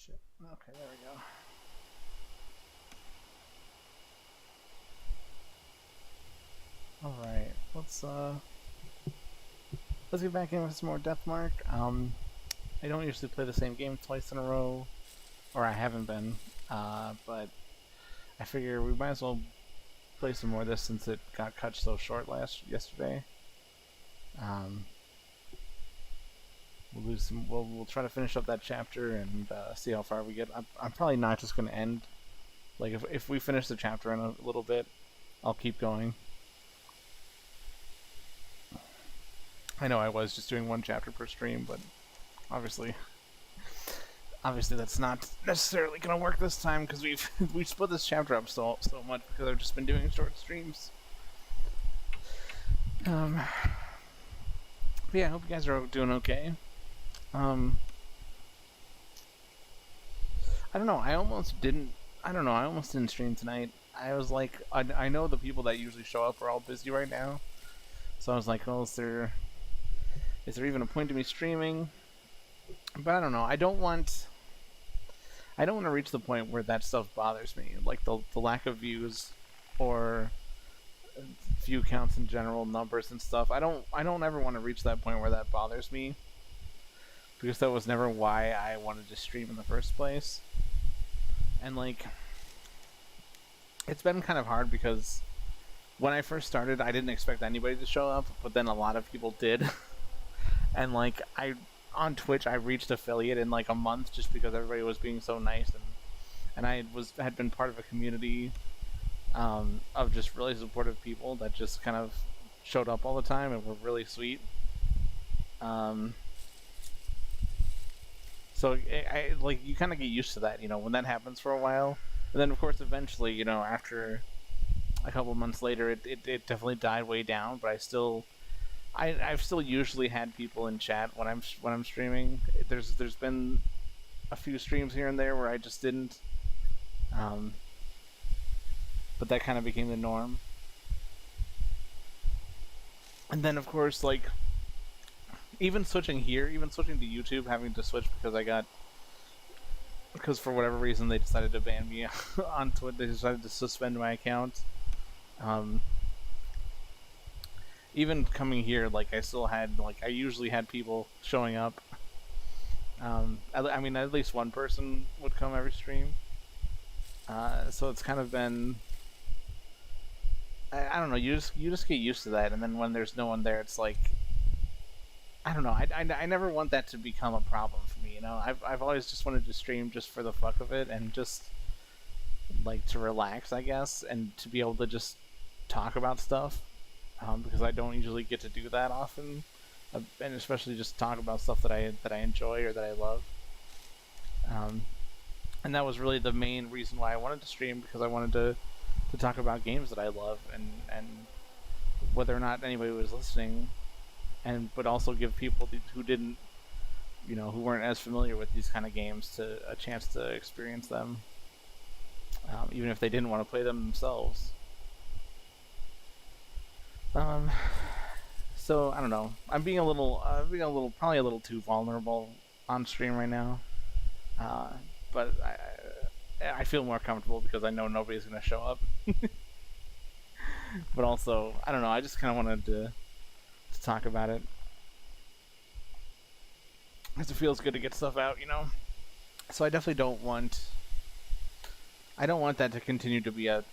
Shit. Okay, there we go. Alright, let's get back in with some more Deathmark. I don't usually play the same game twice in a row, or I haven't been, but I figure we might as well play some more of this since it got cut so short yesterday. We'll do some. We'll try to finish up that chapter and see how far we get. I'm probably not just going to end. Like if we finish the chapter in a little bit, I'll keep going. I know I was just doing one chapter per stream, but obviously that's not necessarily going to work this time because we've split this chapter up so much because I've just been doing short streams. But yeah, I hope you guys are doing okay. I don't know. I almost didn't stream tonight. I was like, I know the people that usually show up are all busy right now, so I was like, well, is there even a point to me streaming? But I don't know. I don't want to reach the point where that stuff bothers me, like the lack of views or view counts in general, numbers and stuff. I don't ever want to reach that point where that bothers me, because that was never why I wanted to stream in the first place. And like, it's been kind of hard because when I first started, I didn't expect anybody to show up, but then a lot of people did. And like, on Twitch, I reached affiliate in like a month just because everybody was being so nice, and I had been part of a community of just really supportive people that just kind of showed up all the time and were really sweet. So I like, you kind of get used to that, when that happens for a while, and then of course eventually, after a couple months later, it definitely died way down. But I've still usually had people in chat when I'm streaming. There's been a few streams here and there where I just didn't, but that kind of became the norm. And then of course, like, even switching to YouTube, having to switch because for whatever reason they decided to ban me on Twitter. They decided to suspend my account. Even coming here, like, I usually had people showing up. I mean, at least one person would come every stream. So it's kind of been, I don't know. You just get used to that, and then when there's no one there, it's like, I don't know. I never want that to become a problem for me. I've always just wanted to stream just for the fuck of it, and just like to relax, I guess, and to be able to just talk about stuff, because I don't usually get to do that often, and especially just talk about stuff that I enjoy or that I love. And that was really the main reason why I wanted to stream, because I wanted to talk about games that I love, and whether or not anybody was listening, but also give people who didn't, who weren't as familiar with these kind of games a chance to experience them, even if they didn't want to play them themselves. So I don't know. I'm being probably a little too vulnerable on stream right now, but I feel more comfortable because I know nobody's gonna show up. But also, I don't know. I just kind of wanted to talk about it, because it feels good to get stuff out, So I definitely don't want that to continue to be the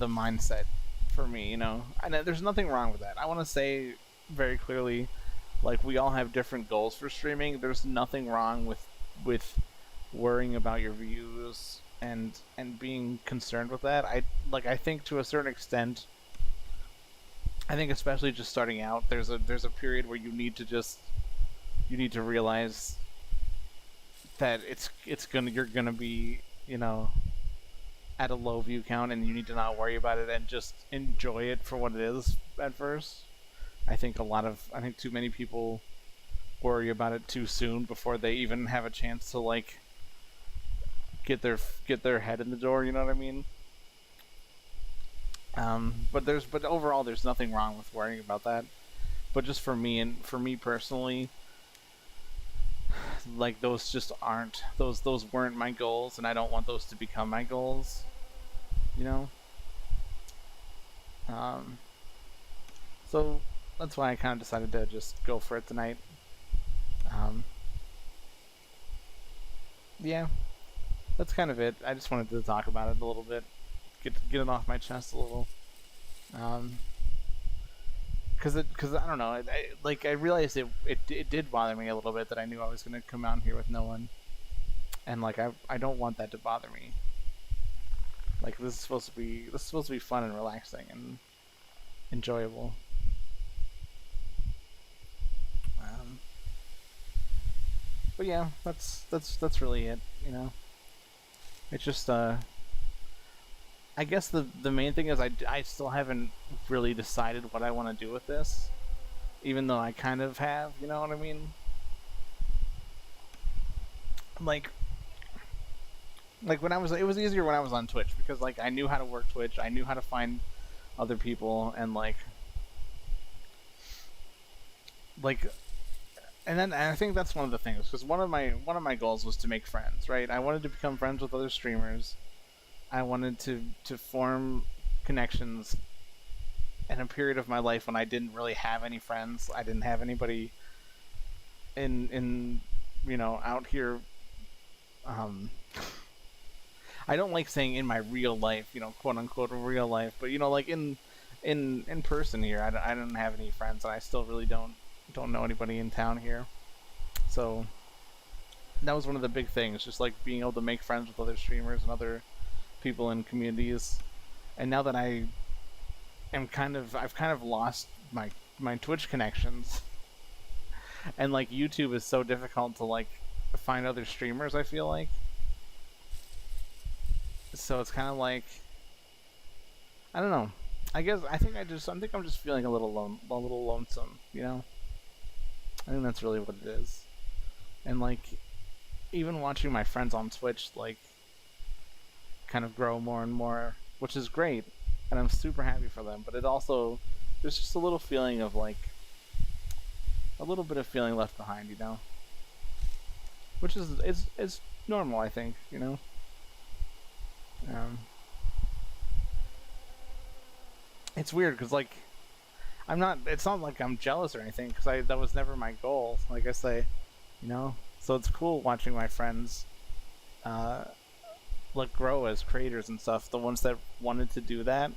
mindset for me, And there's nothing wrong with that. I want to say very clearly, like, we all have different goals for streaming. There's nothing wrong with worrying about your views and being concerned with that. I think to a certain extent, I think especially just starting out, there's a period where you need to realize that you're gonna be, at a low view count, and you need to not worry about it and just enjoy it for what it is at first. I think too many people worry about it too soon before they even have a chance to, like, get their head in the door, you know what I mean? But overall, there's nothing wrong with worrying about that. But just for me personally, like those just aren't those weren't my goals, and I don't want those to become my goals. You know. Um, so that's why I kind of decided to just go for it tonight. Um, yeah, that's kind of it. I just wanted to talk about it a little bit, get it off my chest a little. Um, Cause I don't know, I realized it did bother me a little bit that I knew I was gonna come out here with no one, and like I don't want that to bother me. Like this is supposed to be fun and relaxing and enjoyable. Um, but yeah, that's really it. You know, it's just I guess the main thing is I still haven't really decided what I want to do with this, even though I kind of have. You know what I mean? Like when I was, it was easier when I was on Twitch because like I knew how to work Twitch, I knew how to find other people, and like and I think that's one of the things, because one of my goals was to make friends, right? I wanted to become friends with other streamers. I wanted to form connections in a period of my life when I didn't really have any friends. I didn't have anybody in out here. I don't like saying in my real life, quote unquote real life, but like in person here, I don't have any friends, and I still really don't know anybody in town here. So that was one of the big things, just like being able to make friends with other streamers and other people in communities. And now that I've kind of lost my Twitch connections, and like YouTube is so difficult to like find other streamers, I feel like. So it's kind of like, I don't know. I think I'm just feeling a little lonesome, I think that's really what it is. And like, even watching my friends on Twitch like kind of grow more and more, which is great, and I'm super happy for them. But it also, there's just a little feeling of like, a little bit of feeling left behind, which is normal, I think, It's weird because like it's not like I'm jealous or anything, because that was never my goal, like I say, so it's cool watching my friends like grow as creators and stuff, the ones that wanted to do that,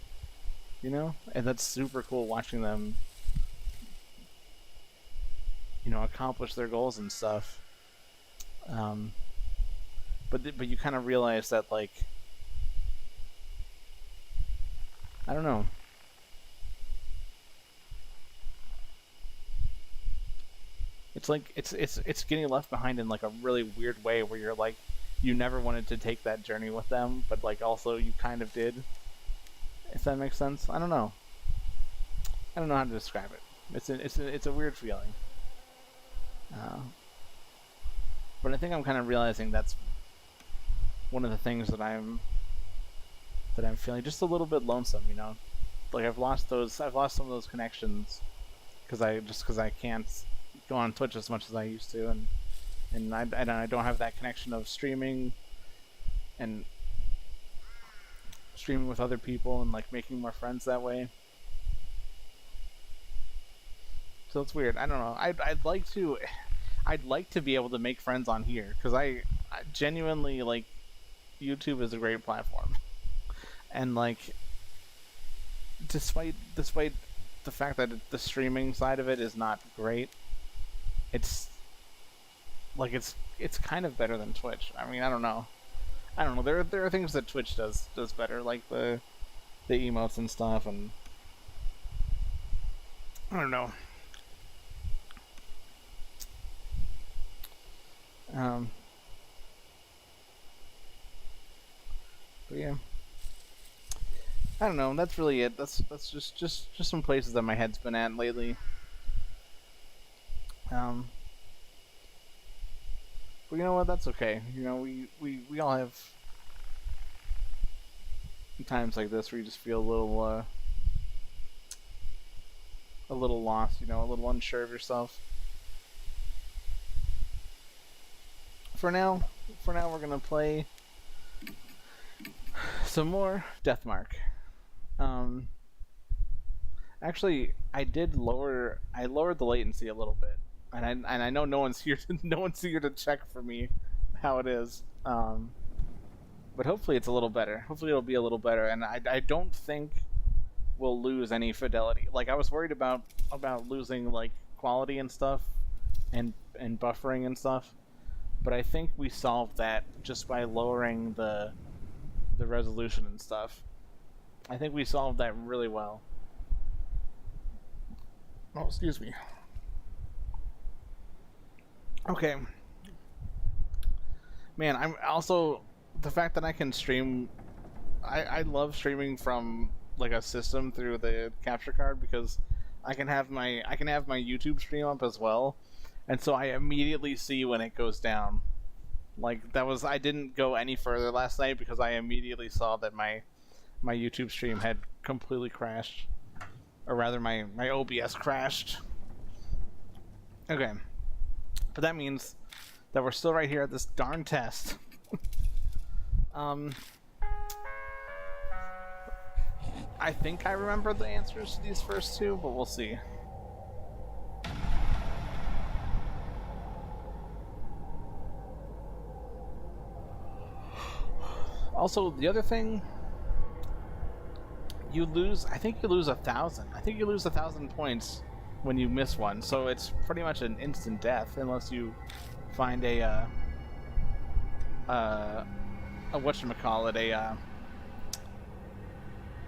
and that's super cool watching them accomplish their goals and stuff. But you kind of realize that, like, I don't know. It's like it's getting left behind in like a really weird way, where you're like, you never wanted to take that journey with them, but like also you kind of did. If that makes sense, I don't know. I don't know how to describe it. It's a weird feeling. But I think I'm kind of realizing that's one of the things that I'm feeling just a little bit lonesome, Like I've lost some of those connections because I can't go on Twitch as much as I used to, and I don't have that connection of streaming and streaming with other people and like making more friends that way. So it's weird. I don't know. I'd like to be able to make friends on here, because I genuinely like, YouTube is a great platform, and like despite the fact that the streaming side of it is not great, it's kind of better than Twitch. I mean, I don't know. There are things that Twitch does better, like the emotes and stuff, and I don't know. But yeah, I don't know. That's really it. That's just some places that my head's been at lately. But you know what? That's okay. We all have times like this where you just feel a little lost, a little unsure of yourself. for now, we're gonna play some more Deathmark. Actually, I lowered the latency a little bit, and I know no one's here to check for me how it is. But hopefully it's a little better. Hopefully it'll be a little better, and I don't think we'll lose any fidelity. Like, I was worried about losing like quality and stuff, and buffering and stuff, but I think we solved that just by lowering the resolution and stuff. I think we solved that really well. Oh, excuse me. Okay. Man, I'm also, the fact that I can stream, I love streaming from like a system through the capture card, because I can have my YouTube stream up as well, and so I immediately see when it goes down. Like, I didn't go any further last night because I immediately saw that my YouTube stream had completely crashed, or rather my OBS crashed. Okay, but that means that we're still right here at this darn test. I think I remember the answers to these first two, but we'll see. Also, the other thing, I think you lose 1,000. I think you lose 1,000 points when you miss one, so it's pretty much an instant death unless you find a whatchamacallit,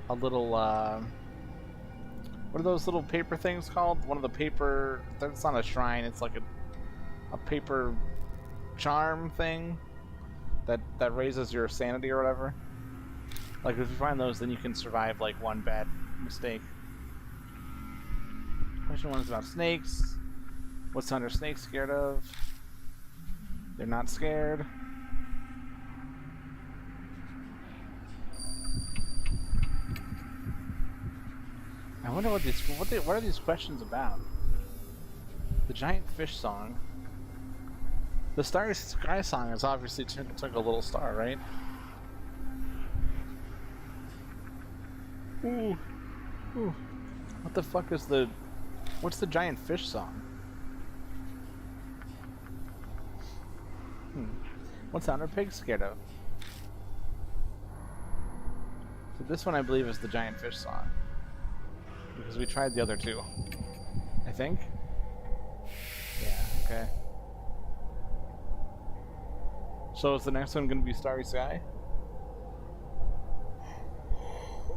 a little, what are those little paper things called? One of the paper, that's not a shrine, it's like a paper charm thing that raises your sanity or whatever. Like, if you find those, then you can survive like one bad mistake. Question 1 is about snakes. What's Thunder Snake scared of? They're not scared. I wonder what are these questions about? The giant fish song. The Starry Sky song is obviously Twinkle Little Star, right? Ooh. Ooh. What the fuck is what's the giant fish song? What's Thunder Pig scared of? So this one I believe is the giant fish song, because we tried the other two, I think. Yeah, okay. So is the next one going to be Starry Sky?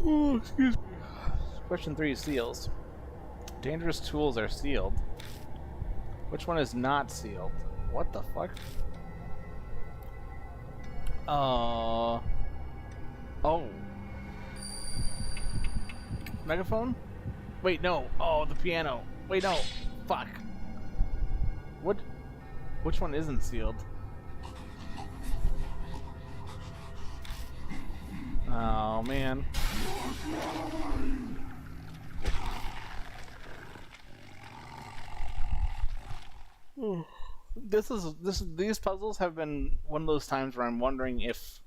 Oh, excuse me. Question 3 is seals. Dangerous tools are sealed. Which one is not sealed? What the fuck? Oh. Megaphone? Wait, no. Oh, the piano. Wait, no. Fuck. Which one isn't sealed? Oh, man. These puzzles have been one of those times where I'm wondering if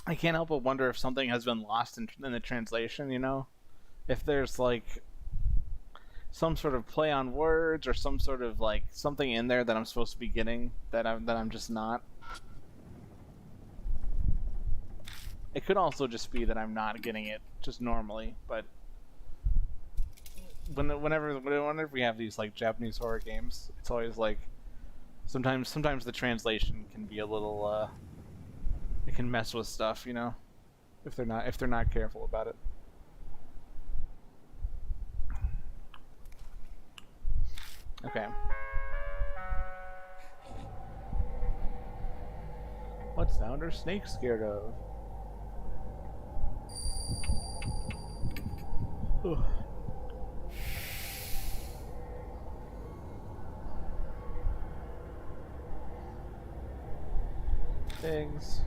I can't help but wonder if something has been lost in the translation, you know? If there's like some sort of play on words or some sort of like something in there that I'm supposed to be getting that I'm just not. It could also just be that I'm not getting it just normally, but whenever we have these like Japanese horror games, it's always like sometimes the translation can be a little it can mess with stuff, you know, if they're not careful about it. Okay. What's Thunder Snake scared of? Things.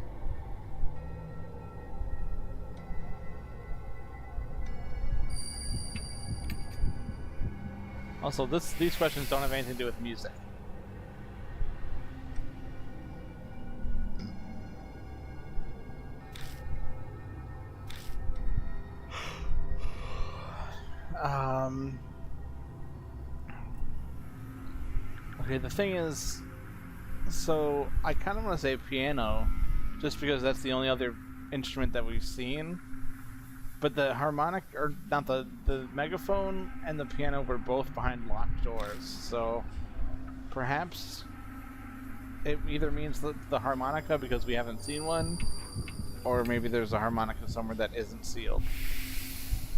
Also, these questions don't have anything to do with music. Okay, the thing is, so I kind of want to say piano, just because that's the only other instrument that we've seen. But the harmonic, or not the megaphone and the piano were both behind locked doors, so perhaps it either means the harmonica because we haven't seen one, or maybe there's a harmonica somewhere that isn't sealed.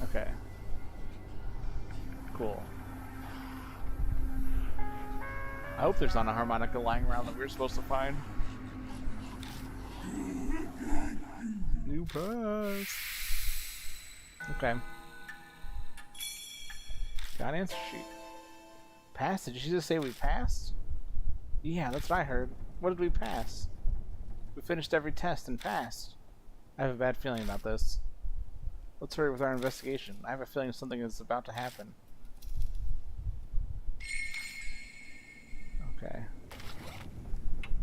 Okay. Cool. I hope there's not a harmonica lying around that we're supposed to find. New pass. Okay. Got an answer sheet. Passed? Did you just say we passed? Yeah, that's what I heard. What did we pass? We finished every test and passed. I have a bad feeling about this. Let's hurry with our investigation. I have a feeling something is about to happen. Okay.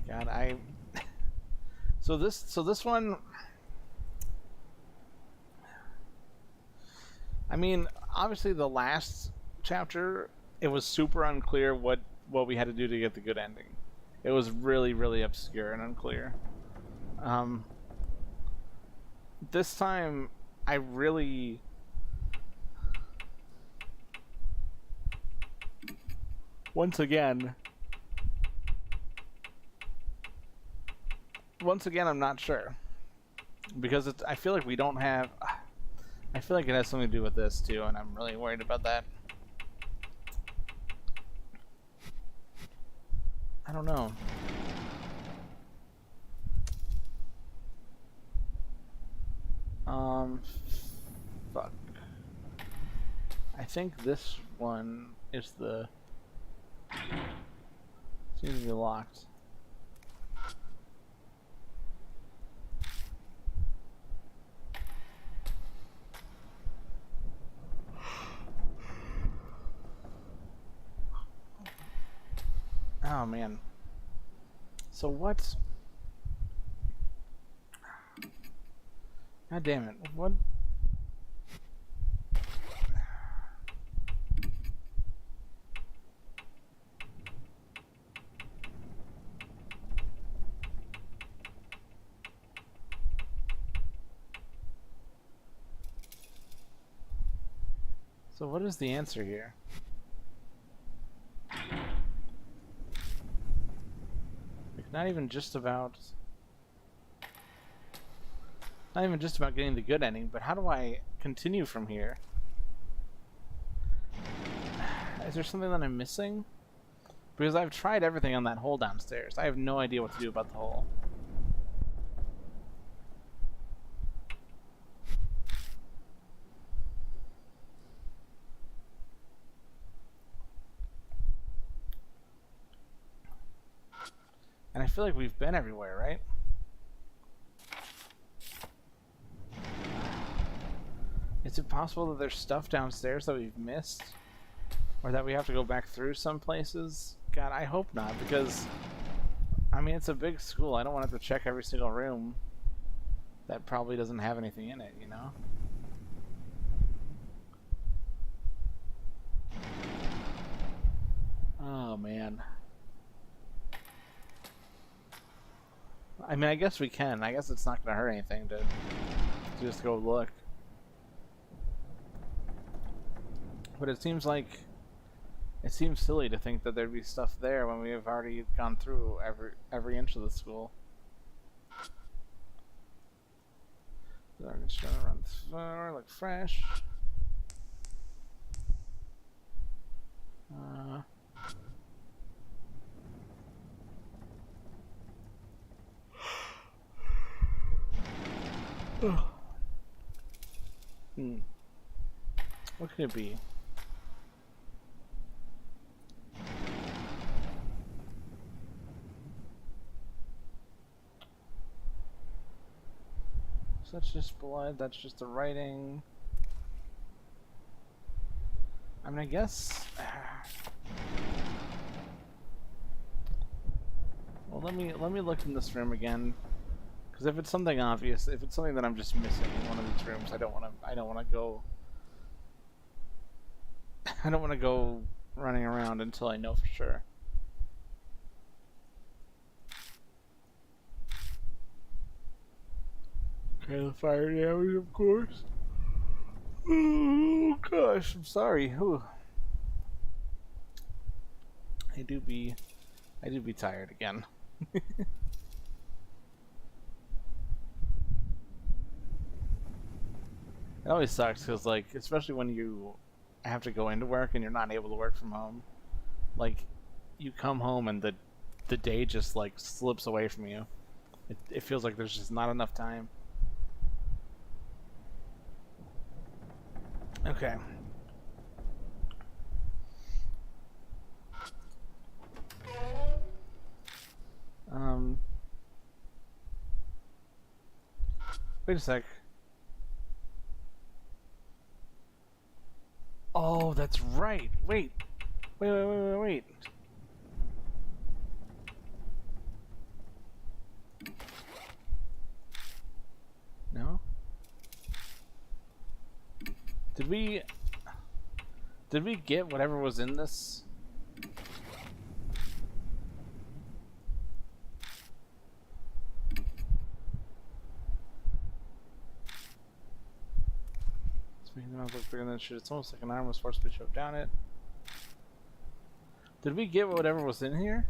God, So this one. I mean, obviously the last chapter, it was super unclear what we had to do to get the good ending. It was really, really obscure and unclear. This time, I really... Once again, I'm not sure. Because I feel like we don't have... I feel like it has something to do with this, too, and I'm really worried about that. I don't know. Fuck. I think this one is the... Seems to be locked. Oh man. So what? God damn it. What? So what is the answer here? Not even just about getting the good ending, but how do I continue from here? Is there something that I'm missing? Because I've tried everything on that hole downstairs. I have no idea what to do about the hole. And I feel like we've been everywhere, right? Is it possible that there's stuff downstairs that we've missed? Or that we have to go back through some places? God, I hope not, because... I mean, it's a big school. I don't want to have to check every single room that probably doesn't have anything in it, you know? Oh, man. I mean, I guess we can. I guess it's not going to hurt anything to just go look. But it seems silly to think that there'd be stuff there when we have already gone through every inch of the school. So I'm just gonna run the floor, look fresh. What could it be? So that's just blood, that's just the writing. I mean, I guess... Well, let me look in this room again. Because if it's something obvious, if it's something that I'm just missing in one of these rooms, I don't want to go. I don't want to go running around until I know for sure. Okay, the fire damage, of course. Oh gosh, I'm sorry. Ooh. I do be tired again. It always sucks because, like, especially when you have to go into work and you're not able to work from home. Like, you come home and the day just like slips away from you. It feels like there's just not enough time. Okay. Wait a sec. Oh, that's right. Wait. Wait. No? Did we get whatever was in this? It's making the mouth look bigger than it should. It's almost like an arm was forcibly shoved down it. Did we get whatever was in here?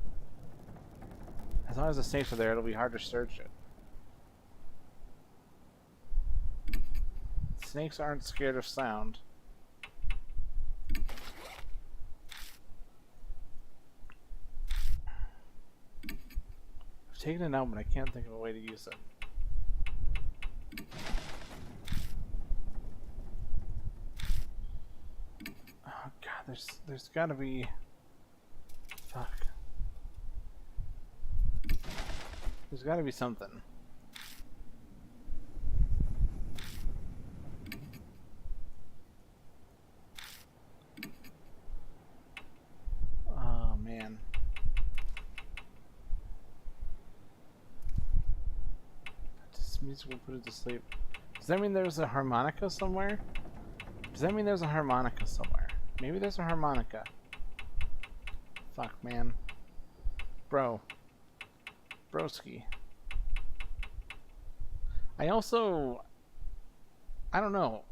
As long as the snakes are there, it'll be hard to search it. Snakes aren't scared of sound. I've taken it out, but I can't think of a way to use it. Oh god, there's gotta be... Fuck. There's gotta be something. Oh man. This music will put it to sleep. Does that mean there's a harmonica somewhere? Does that mean there's a harmonica somewhere? Maybe there's a harmonica. Fuck, man. Bro. Broski. I don't know.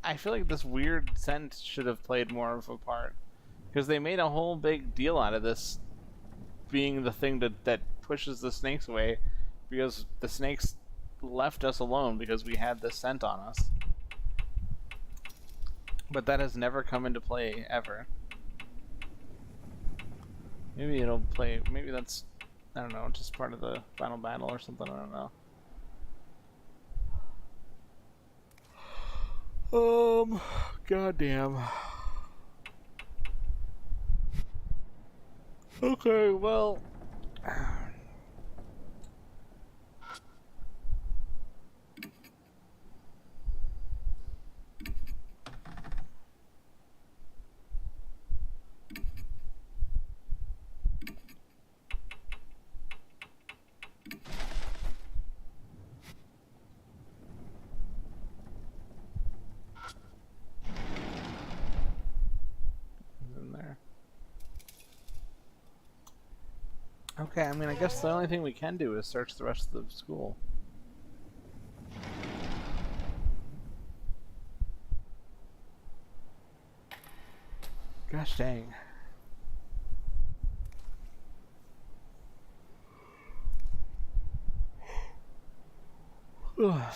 I feel like this weird scent should have played more of a part. Because they made a whole big deal out of this being the thing that pushes the snakes away. Because the snakes left us alone because we had this scent on us. But that has never come into play, ever. Maybe it'll play... Maybe that's... I don't know, just part of the final battle or something, I don't know. Goddamn. Okay, well... Okay, I mean, I guess the only thing we can do is search the rest of the school. Gosh dang. Ugh.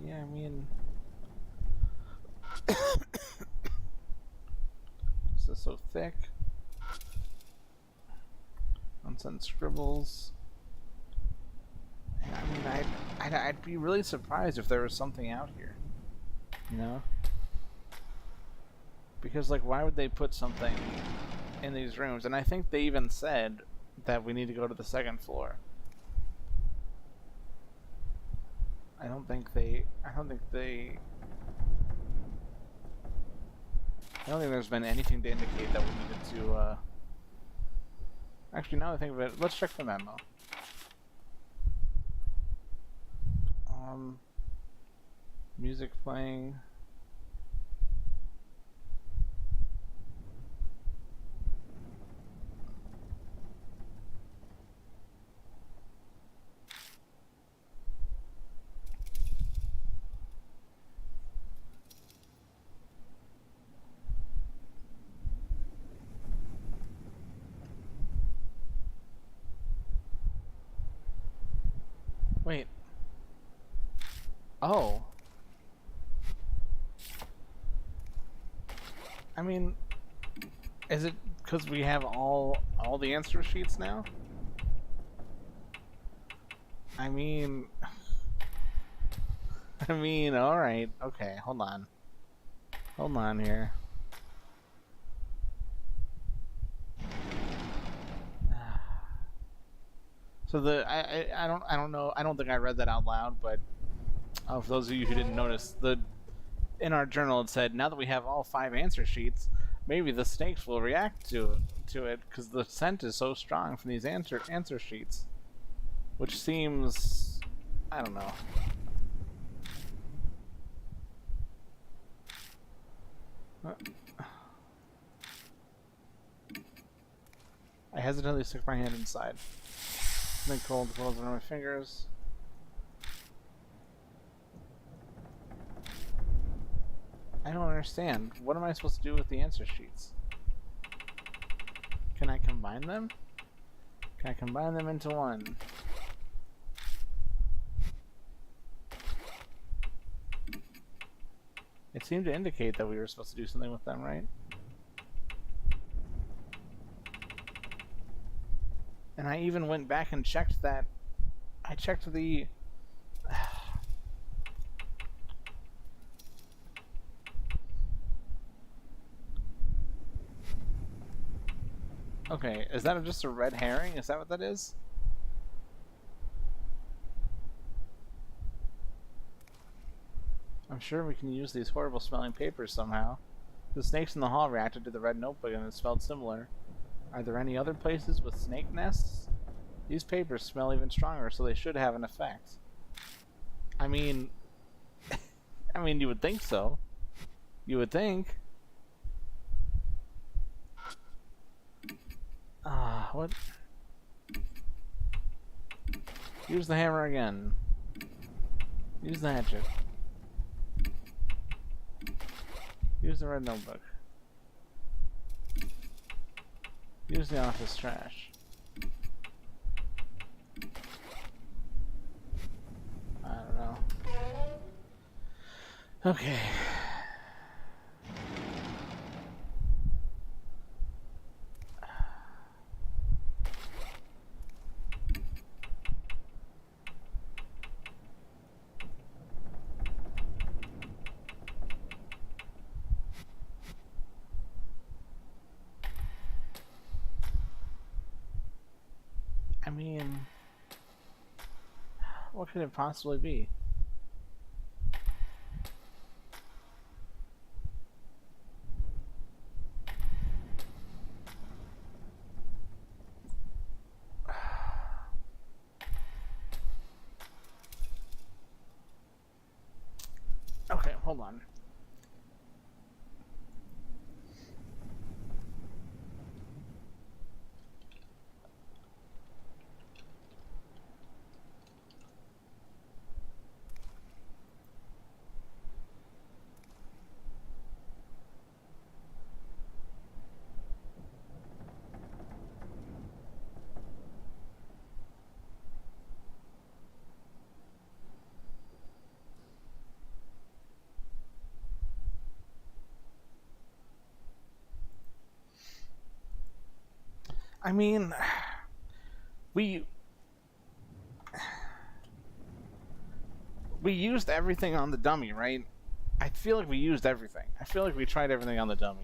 Yeah, I mean... This is so thick. Unsent scribbles. I mean, I'd be really surprised if there was something out here. You know? Because, like, why would they put something in these rooms? And I think they even said that we need to go to the second floor. I don't think there's been anything to indicate that we needed to, actually, now that I think of it, let's check the memo. Music playing. Wait. Oh. I mean, is it because we have all the answer sheets now? I mean, all right, okay, hold on here. So I don't know. I don't think I read that out loud, but for those of you who didn't notice, in our journal it said, now that we have all 5 answer sheets, maybe the snakes will react to it because the scent is so strong from these answer sheets, which seems, I don't know. I hesitantly stick my hand inside. Something cold close under my fingers. I don't understand. What am I supposed to do with the answer sheets? Can I combine them? Can I combine them into one? It seemed to indicate that we were supposed to do something with them, right? And I even went back and checked that. I checked the... Okay, is that just a red herring? Is that what that is? I'm sure we can use these horrible smelling papers somehow. The snakes in the hall reacted to the red notebook and it smelled similar. Are there any other places with snake nests? These papers smell even stronger, so they should have an effect. I mean... you would think so. You would think. What? Use the hammer again. Use the hatchet. Use the red notebook. Use the office trash. I don't know. Okay. I mean, what could it possibly be? Okay, hold on. I mean, we used everything on the dummy, right? I feel like we used everything. I feel like we tried everything on the dummy.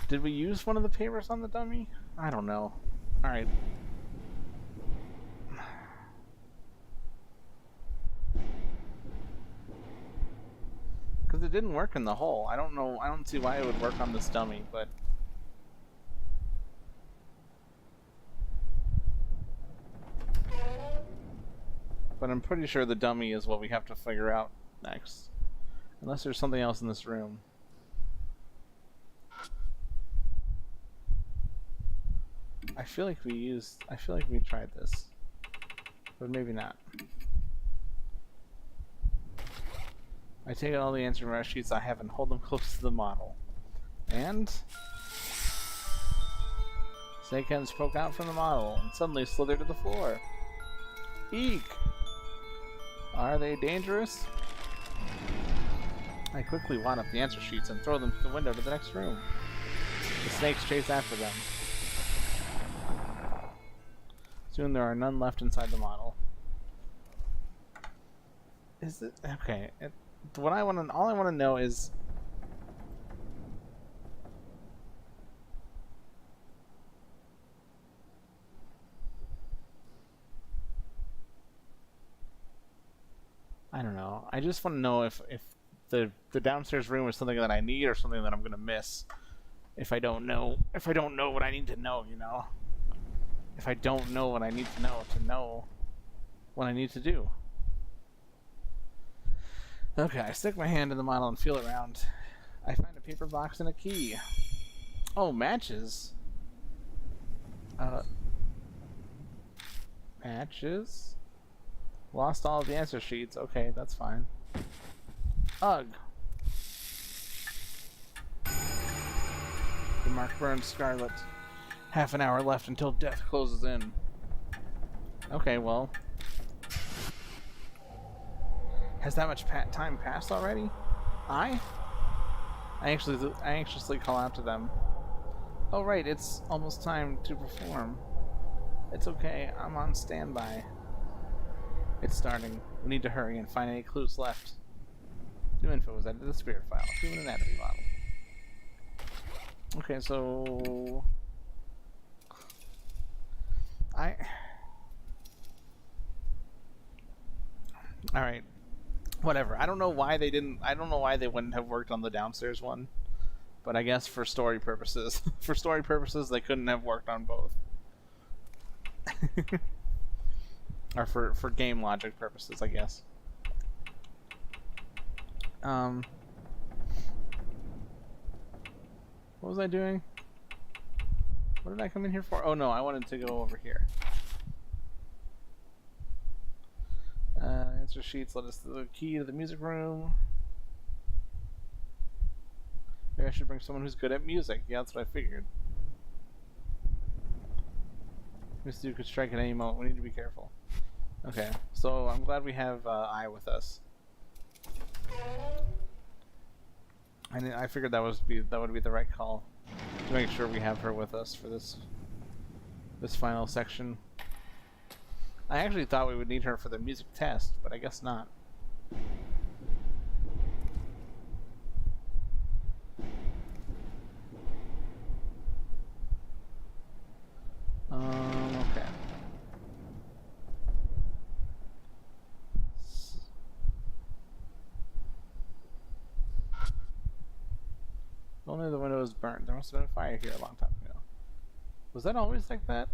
Did we use one of the papers on the dummy? I don't know. Alright. Because it didn't work in the hole. I don't know. I don't see why it would work on this dummy, but... But I'm pretty sure the dummy is what we have to figure out next. Unless there's something else in this room. I feel like we tried this. But maybe not. I take out all the answering rush sheets I have and hold them close to the model. And... Snakeheads poke out from the model and suddenly slither to the floor. Eek! Are they dangerous? I quickly wad up the answer sheets and throw them through the window to the next room. The snakes chase after them. Soon there are none left inside the model. Is it okay? All I want to know is. I don't know. I just want to know if the downstairs room is something that I need or something that I'm gonna miss. If I don't know what I need to know, you know. If I don't know what I need to know what I need to do. Okay, I stick my hand in the model and feel around. I find a paper box and a key. Oh, matches. Matches? Lost all of the answer sheets. Okay, that's fine. Ugh. The mark burned scarlet. Half an hour left until death closes in. Okay, well. Has that much time passed already? I anxiously call out to them. Oh right, it's almost time to perform. It's okay, I'm on standby. It's starting. We need to hurry and find any clues left. New info was added to the spirit file. Human anatomy model. Okay, so... Alright. Whatever. I don't know why they wouldn't have worked on the downstairs one. But I guess for story purposes. For story purposes, they couldn't have worked on both. Or for game logic purposes, I guess. What was I doing? What did I come in here for? Oh no, I wanted to go over here. Answer sheets led us to the key to the music room. Maybe I should bring someone who's good at music. Yeah, that's what I figured. This dude could strike at any moment. We need to be careful. Okay, so I'm glad we have I with us. I figured that would be the right call to make sure we have her with us for this final section. I actually thought we would need her for the music test, but I guess not. Okay. Only the window is burnt. There must have been a fire here a long time ago. Was that always like that?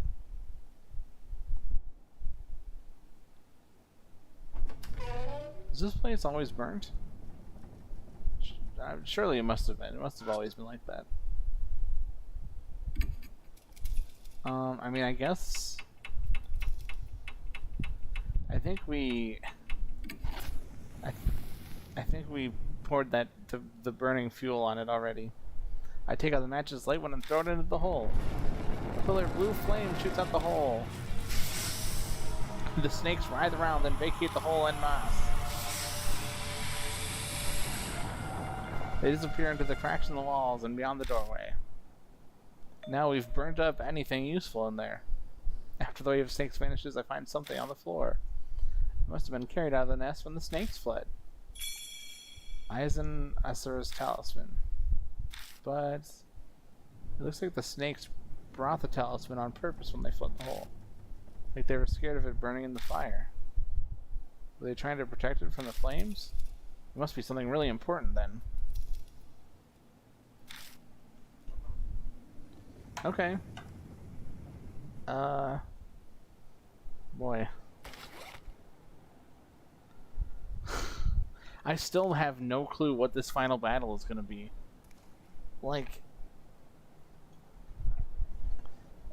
Is this place always burnt? Surely it must have been. It must have always been like that. I mean, I guess... I think we poured the burning fuel on it already. I take out the matches, light one, and throw it into the hole. A pillar of blue flame shoots out the hole. The snakes writhe around, then vacate the hole en masse. They disappear into the cracks in the walls and beyond the doorway. Now we've burnt up anything useful in there. After the wave of snakes vanishes, I find something on the floor. It must have been carried out of the nest when the snakes fled. Aizen Asura's talisman. But it looks like the snakes brought the talisman on purpose when they fled the hole. Like they were scared of it burning in the fire. Were they trying to protect it from the flames? It must be something really important then. Okay. Boy. I still have no clue what this final battle is gonna be. Like,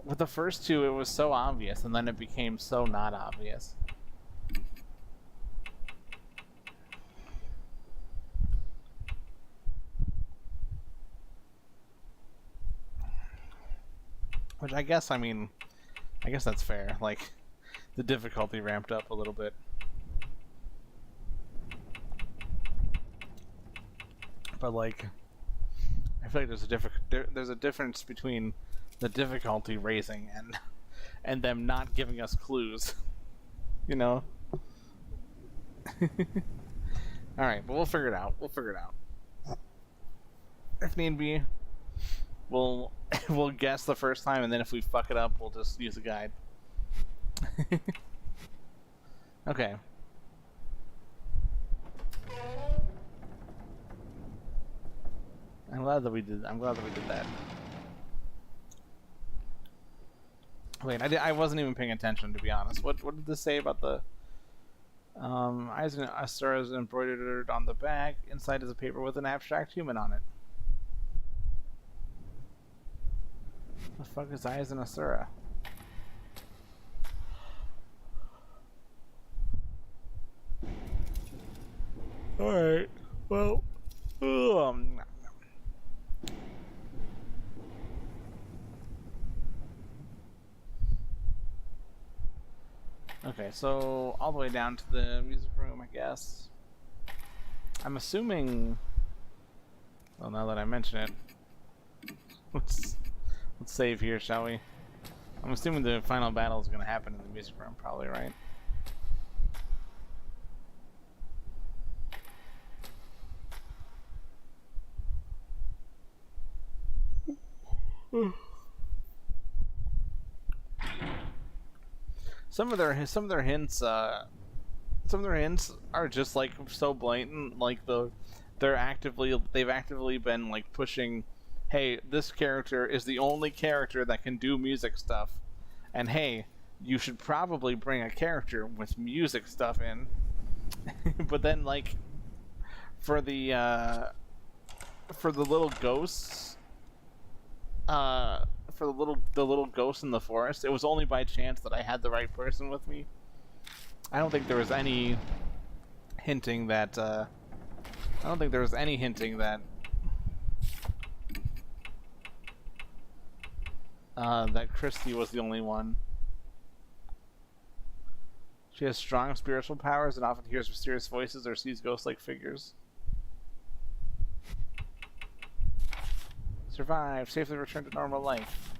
with the first two, it was so obvious, and then it became so not obvious. Which I guess, I mean, I guess that's fair. Like, the difficulty ramped up a little bit. But, like, I feel like there's a difference between the difficulty raising and them not giving us clues. You know? Alright, but we'll figure it out. We'll figure it out. If need be, we'll guess the first time, and then if we fuck it up, we'll just use a guide. Okay. I'm glad that we did that. Wait, I wasn't even paying attention, to be honest. What did this say about the Eisen Asura is embroidered on the back. Inside is a paper with an abstract human on it. The fuck is Eisen Asura? Alright, well, okay, so all the way down to the music room, I guess. I'm assuming. Well, now that I mention it, let's save here, shall we? I'm assuming the final battle is going to happen in the music room, probably, right? Some of their hints are just like so blatant. Like they've actively been like pushing, hey, this character is the only character that can do music stuff, and hey, you should probably bring a character with music stuff in. But then like for the little ghosts, for the little ghost in the forest, it was only by chance that I had the right person with me. I don't think there was any hinting that that Christy was the only one. She has strong spiritual powers and often hears mysterious voices or sees ghost-like figures. Survive, safely return to normal life.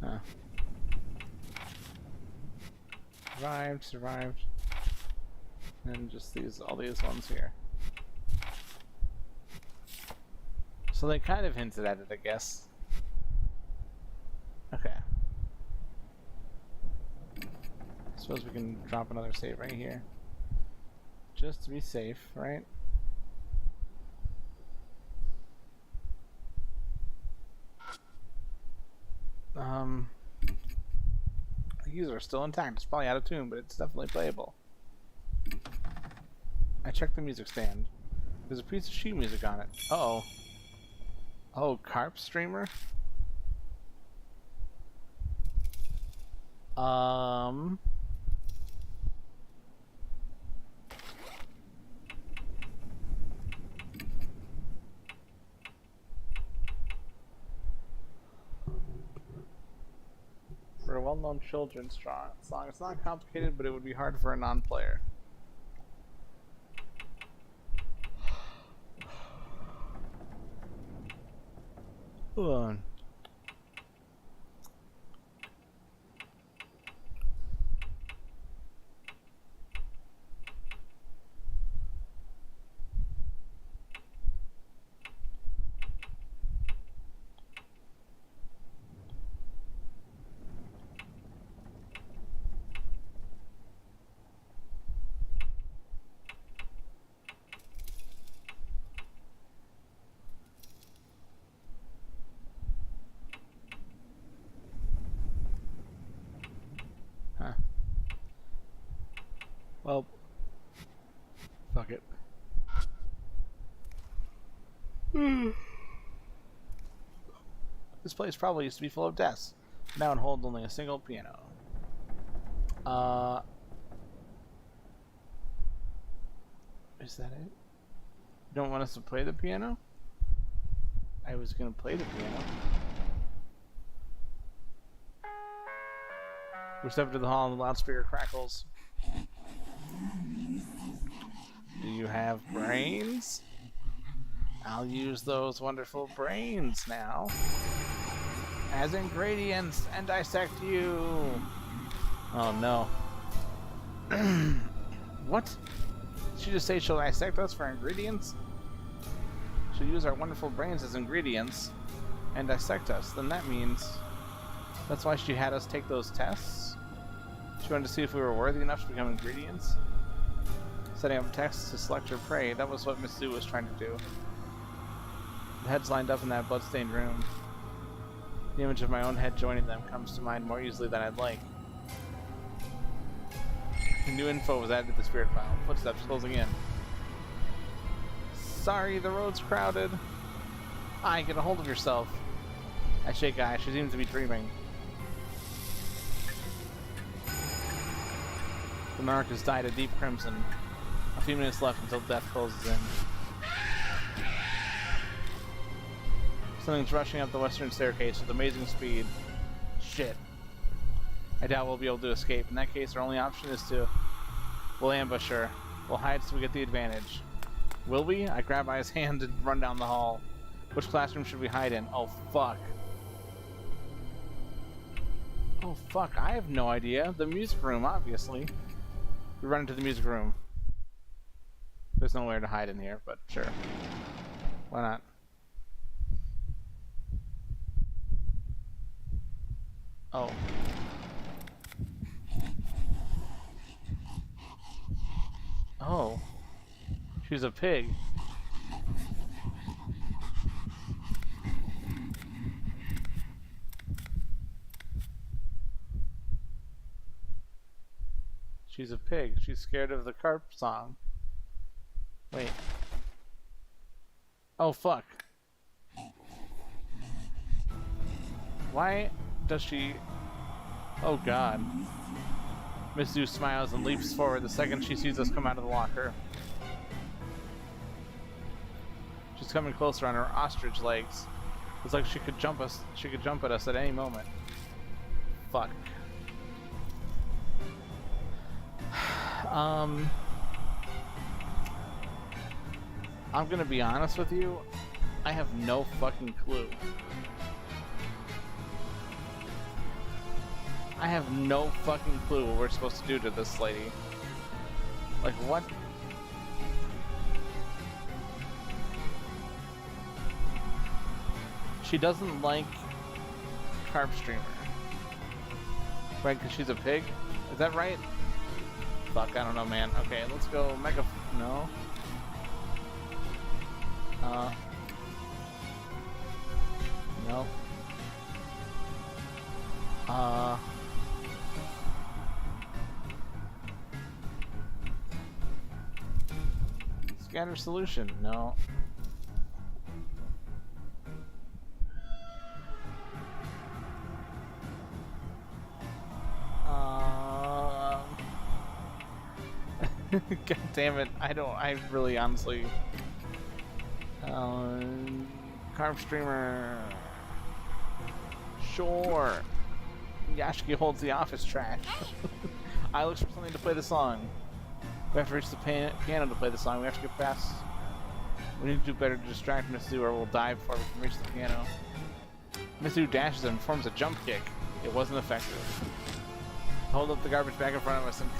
Huh. Survived. And just all these ones here. So they kind of hinted at it, I guess. Okay. I suppose we can drop another save right here. Just to be safe, right? The keys are still intact. It's probably out of tune, but it's definitely playable. I checked the music stand. There's a piece of sheet music on it. Uh-oh. Oh, Carp Streamer? For a well-known children's song, it's not complicated, but it would be hard for a non-player. Hold on. Well, fuck it. This place probably used to be full of desks. Now it holds only a single piano. Is that it? You don't want us to play the piano? I was gonna play the piano. We step into the hall and the loudspeaker crackles. Do you have brains? I'll use those wonderful brains now as ingredients and dissect you. Oh no. What? Did she just say she'll dissect us for ingredients? She'll use our wonderful brains as ingredients and dissect us. Then that means that's why she had us take those tests? She wanted to see if we were worthy enough to become ingredients? Setting up tests to select her prey, that was what Miss Sue was trying to do. The heads lined up in that bloodstained room. The image of my own head joining them comes to mind more easily than I'd like. New info was added to the spirit file. Footsteps closing in. Sorry, the road's crowded. Aye, get a hold of yourself. I shake eye. She seems to be dreaming. The mark is dyed a deep crimson. A few minutes left until death closes in. Something's rushing up the western staircase with amazing speed. Shit. I doubt we'll be able to escape. In that case, our only option is to... We'll ambush her. We'll hide so we get the advantage. Will we? I grab by his hand and run down the hall. Which classroom should we hide in? Oh, fuck. Oh, fuck. I have no idea. The music room, obviously. We run into the music room. There's nowhere to hide in here, but sure. Why not? Oh. Oh. She's a pig. She's a pig. She's scared of the carp song. Wait. Oh, fuck. Why does she... Oh, God. Miss Zeus smiles and leaps forward the second she sees us come out of the locker. She's coming closer on her ostrich legs. It's like she could jump us. She could jump at us at any moment. Fuck. I'm gonna be honest with you. I have no fucking clue. I have no fucking clue what we're supposed to do to this lady. Like, what? She doesn't like Carp Streamer. Right, because she's a pig? Is that right? Fuck, I don't know, man. Okay, let's go Mega... No? No. Scatter solution. No. God damn it. I really honestly... Carp Streamer. Sure. Yashiki holds the office trash. I look for something to play the song. We have to reach the piano to play the song. We have to get past... We need to do better to distract Miss Sue or we'll die before we can reach the piano. Miss Sue dashes and forms a jump kick. It wasn't effective. Hold up the garbage bag in front of us and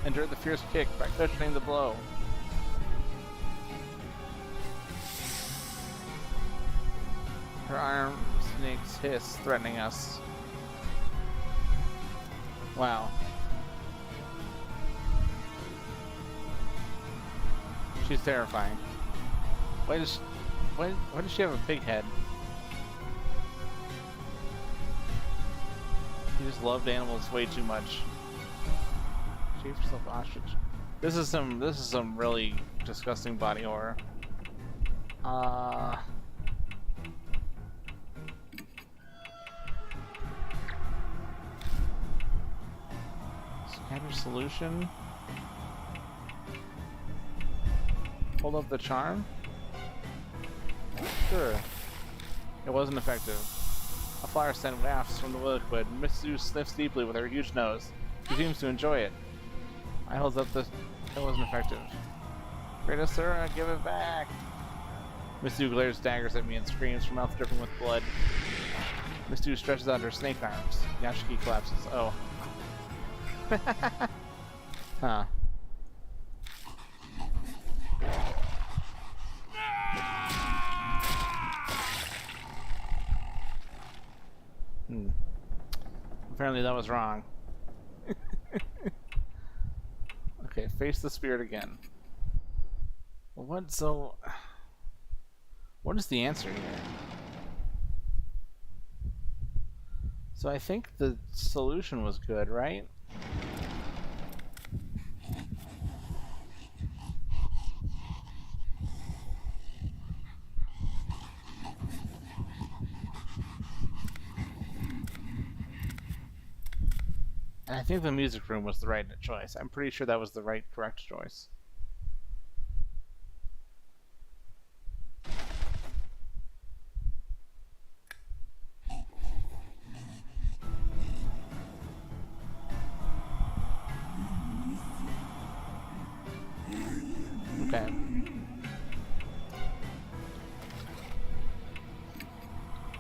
endure the fierce kick by cushioning the blow. Her arm snakes hiss, threatening us. Wow. She's terrifying. Why does she have a pig head? She just loved animals way too much. She gave herself ostrich. This is some really disgusting body horror. Scatter solution. Hold up the charm? Sure. It wasn't effective. A flower scent wafts from the liquid. Miss Sue sniffs deeply with her huge nose. She seems to enjoy it. I holds up the... It wasn't effective. Greatest-Sura, give it back! Miss Sue glares daggers at me and screams, her mouth dripping with blood. Miss Sue stretches out her snake arms. Yashiki collapses. Oh. Huh. Apparently that was wrong. Okay, face the spirit again. What is the answer here? So I think the solution was good, right? And I think the music room was the right choice. I'm pretty sure that was the correct choice. Okay.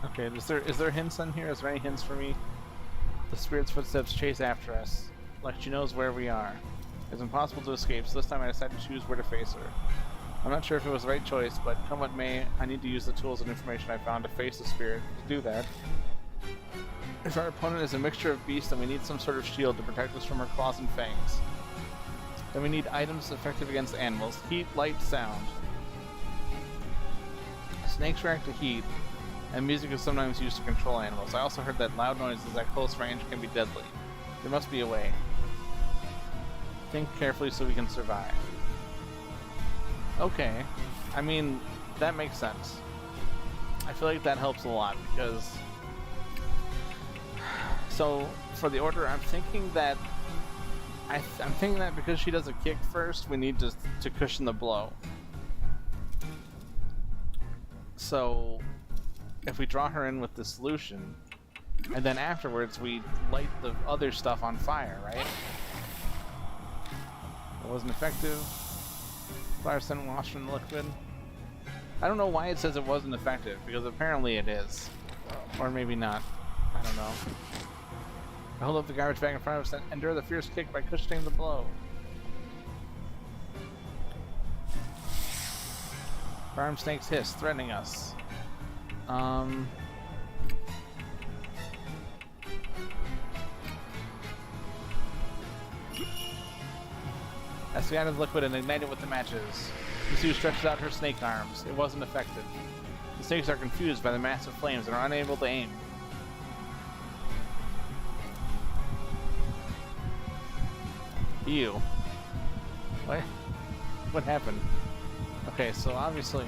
Okay, is there hints on here? Is there any hints for me? The spirit's footsteps chase after us, like she knows where we are. It's impossible to escape, so this time I decided to choose where to face her. I'm not sure if it was the right choice, but come what may, I need to use the tools and information I found to face the spirit. To do that, if our opponent is a mixture of beasts, then we need some sort of shield to protect us from her claws and fangs. Then we need items effective against animals. Heat, light, sound. Snakes react to heat, and music is sometimes used to control animals. I also heard that loud noises at close range can be deadly. There must be a way. Think carefully so we can survive. Okay. I mean, that makes sense. I feel like that helps a lot, because... So, for the order, I'm thinking that... I'm thinking that because she does a kick first, we need to cushion the blow. So... if we draw her in with the solution, and then afterwards we light the other stuff on fire, right? It wasn't effective. Fire scent washed from the liquid. I don't know why it says it wasn't effective, because apparently it is. Or maybe not. I don't know. I hold up the garbage bag in front of us and endure the fierce kick by cushioning the blow. Farm snakes hiss, threatening us. I scattered the liquid and ignited it with the matches. Miss stretches out her snake arms. It wasn't effective. The snakes are confused by the massive flames and are unable to aim. Ew. What? What happened? Okay, so obviously...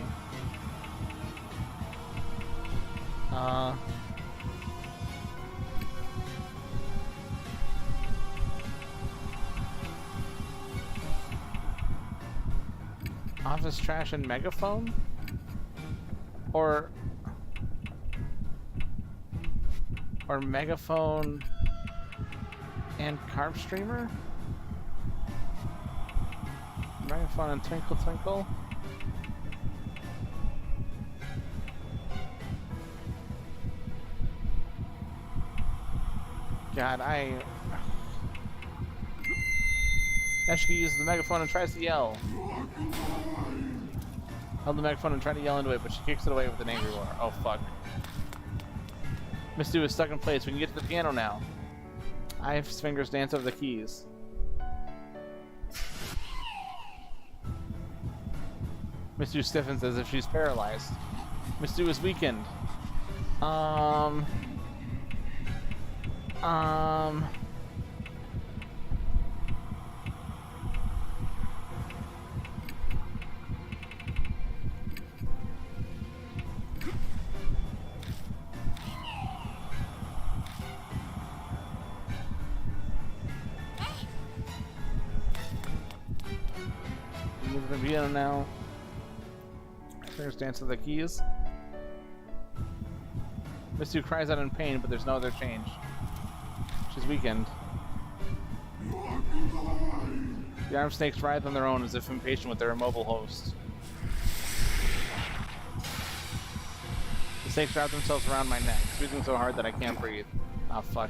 Office trash and megaphone? Or megaphone and carp streamer? Megaphone and twinkle twinkle? God, Yashiki uses the megaphone and tries to yell. Held the megaphone and tried to yell into it, but she kicks it away with an angry roar. Oh, fuck. Miss Sue is stuck in place. We can get to the piano now. Ive's fingers dance over the keys. Miss Sue stiffens as if she's paralyzed. Miss Sue is weakened. Begins the piano now. Fingers dance to the keys. Miss Yu cries out in pain, but there's no other change. She's weakened. The armed snakes writhe on their own as if impatient with their immobile host. The snakes wrap themselves around my neck, squeezing so hard that I can't breathe. Oh, fuck.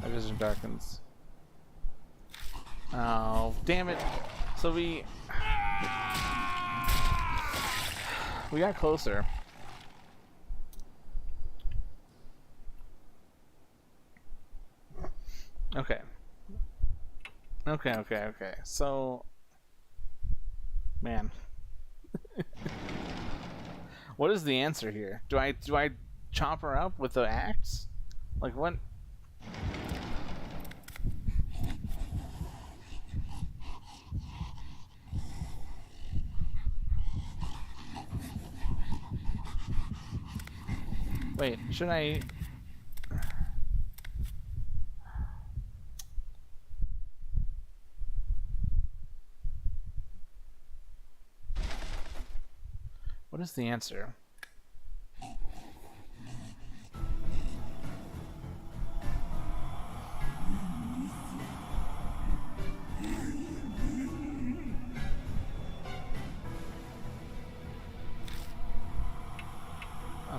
My vision darkens. Oh, damn it. So we got closer. Okay. Okay. So, man. What is the answer here? Do I chop her up with the axe? Like what? Wait, should I? What is the answer?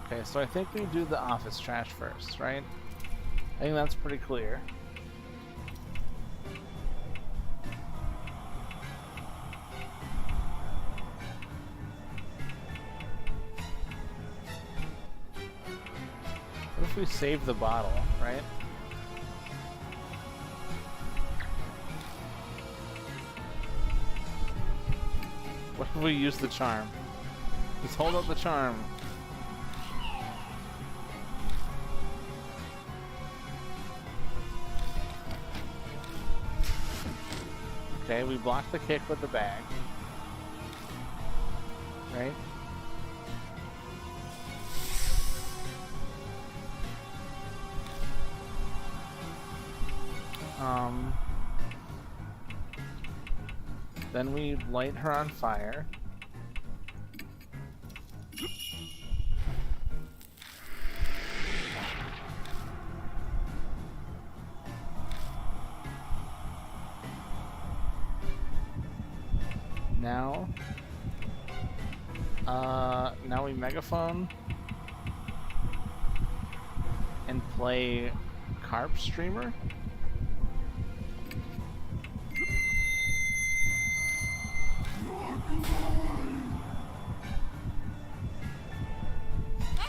Okay, so I think we do the office trash first, right? I think that's pretty clear. What if we save the bottle, right? What if we use the charm? Let's hold up the charm. Okay, we block the kick with the bag. Right? Then we light her on fire. Now we megaphone and play Carp Streamer.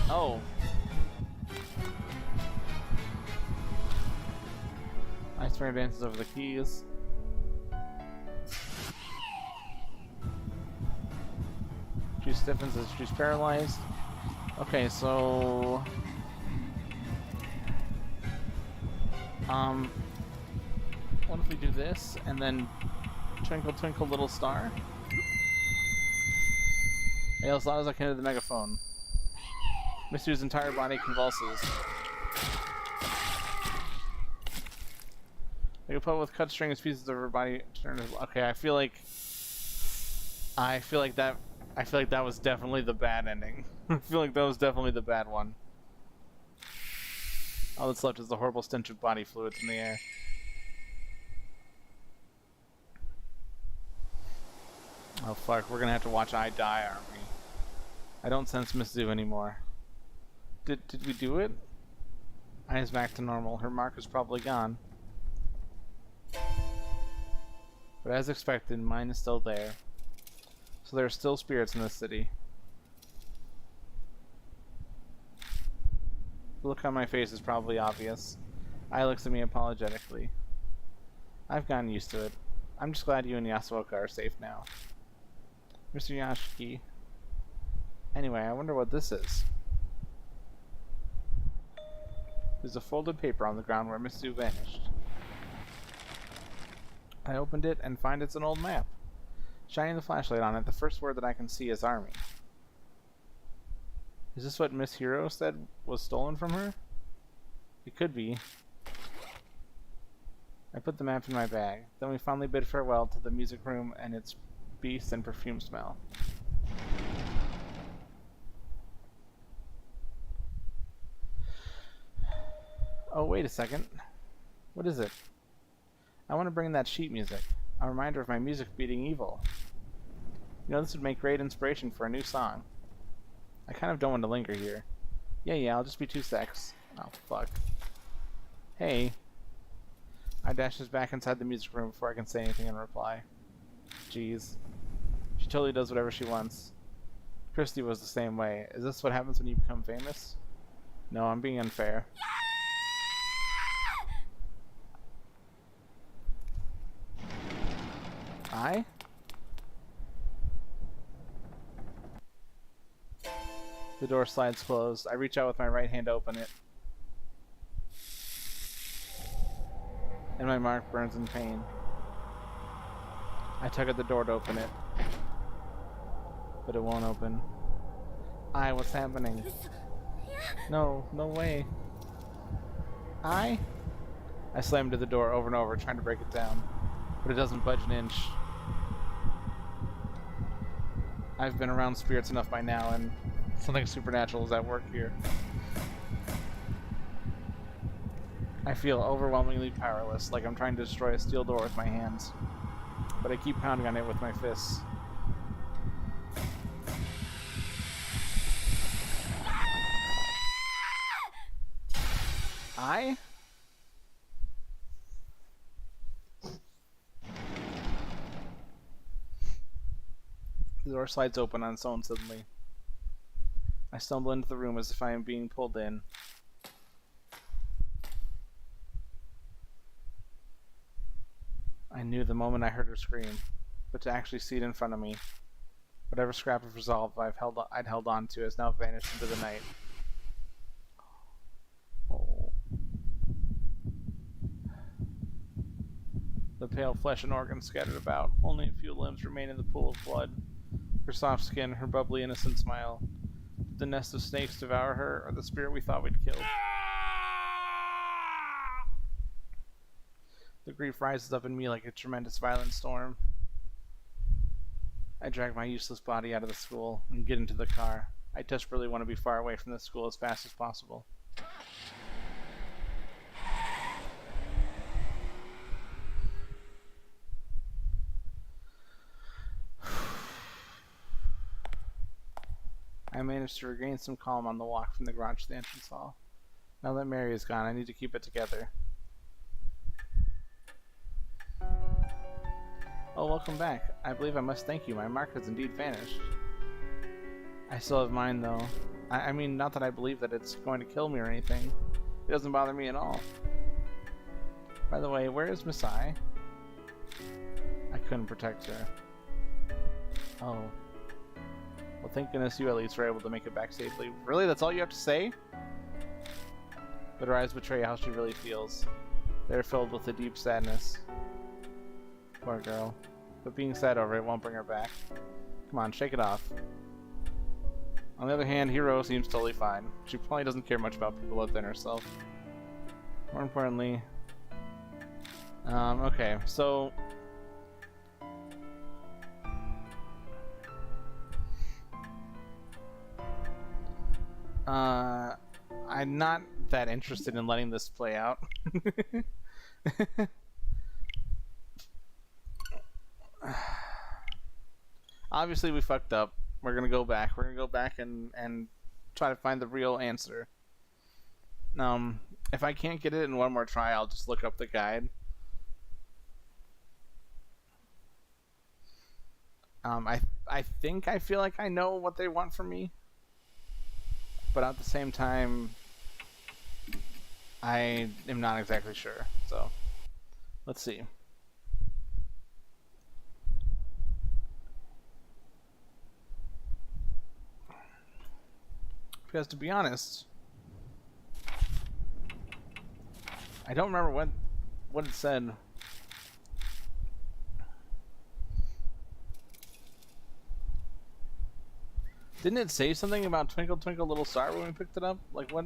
Oh. Ice Bear dances over the keys. She stiffens as she's paralyzed. Okay, so what if we do this and then Twinkle Twinkle Little Star? Yell as loud as I can into the megaphone. Miss Yu's entire body convulses. I can put with cut string as pieces of her body turn. Okay, I feel like that was definitely the bad ending. I feel like that was definitely the bad one. All that's left is the horrible stench of body fluids in the air. Oh fuck, we're gonna have to watch I die, aren't we? I don't sense Miss Yu anymore. Did we do it? Eyes back to normal. Her mark is probably gone. But as expected, mine is still there. So there are still spirits in this city. The look on my face is probably obvious. Ai looks at me apologetically. I've gotten used to it. I'm just glad you and Yasuoka are safe now. Mr. Yashiki. Anyway, I wonder what this is. There's a folded paper on the ground where Miss Yu vanished. I opened it and find it's an old map. Shining the flashlight on it, the first word that I can see is army. Is this what Miss Hero said was stolen from her? It could be. I put the map in my bag. Then we finally bid farewell to the music room and its beast and perfume smell. Oh, wait a second. What is it? I want to bring that sheet music. A reminder of my music beating evil. You know, this would make great inspiration for a new song. I kind of don't want to linger here. Yeah, I'll just be 2 secs. Oh, fuck. Hey. I dashes back inside the music room before I can say anything in reply. Jeez. She totally does whatever she wants. Christy was the same way. Is this what happens when you become famous? No, I'm being unfair. I? The door slides closed. I reach out with my right hand to open it. And my mark burns in pain. I tug at the door to open it. But it won't open. What's happening? No way. I slam into the door over and over, trying to break it down. But it doesn't budge an inch. I've been around spirits enough by now, and something supernatural is at work here. I feel overwhelmingly powerless, like I'm trying to destroy a steel door with my hands. But I keep pounding on it with my fists. The door slides open on its own suddenly. I stumble into the room as if I am being pulled in. I knew the moment I heard her scream, but to actually see it in front of me, whatever scrap of resolve I'd held on to has now vanished into the night. Oh. The pale flesh and organs scattered about. Only a few limbs remain in the pool of blood. Her soft skin, her bubbly, innocent smile. Did the nest of snakes devour her, or the spirit we thought we'd killed? The grief rises up in me like a tremendous violent storm. I drag my useless body out of the school and get into the car. I desperately want to be far away from the school as fast as possible. I managed to regain some calm on the walk from the garage to the entrance hall. Now that Mary is gone, I need to keep it together. Oh, welcome back. I believe I must thank you. My mark has indeed vanished. I still have mine, though. I mean, not that I believe that it's going to kill me or anything. It doesn't bother me at all. By the way, where is Miss I? I couldn't protect her. Oh. Well, thank goodness you at least were able to make it back safely. Really? That's all you have to say? But her eyes betray how she really feels. They're filled with a deep sadness. Poor girl. But being sad over it won't bring her back. Come on, shake it off. On the other hand, Hiro seems totally fine. She probably doesn't care much about people other than herself. More importantly... okay, so... I'm not that interested in letting this play out. Obviously we fucked up. We're gonna go back. We're gonna go back and try to find the real answer. If I can't get it in one more try, I'll just look up the guide. I think I feel like I know what they want from me. But at the same time, I am not exactly sure. So, let's see. Because to be honest, I don't remember what it said. Didn't it say something about Twinkle Twinkle Little Star when we picked it up? Like what?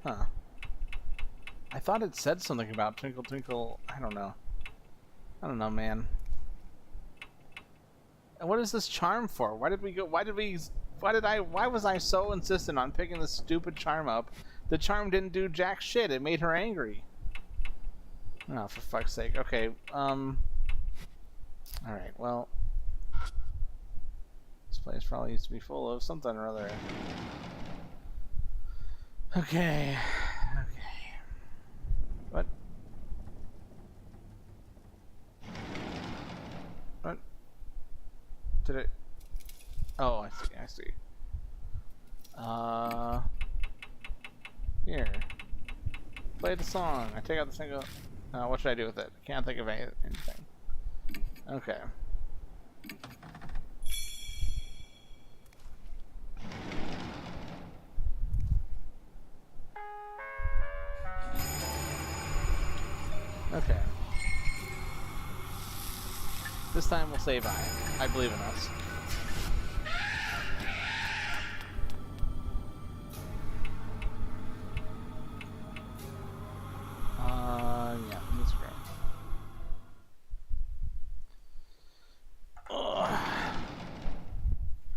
Huh. I thought it said something about Twinkle Twinkle. I don't know. I don't know, man. And what is this charm for? Why did we go? Why was I so insistent on picking this stupid charm up? The charm didn't do jack shit. It made her angry. Oh, for fuck's sake. Okay, alright, well. This place probably used to be full of something or other. Okay. What? What? Did it? Oh, I see. Here. Play the song. I take out the single. What should I do with it? I can't think of anything. Okay. Okay. This time we'll save I. I believe in us. Yeah, that's great.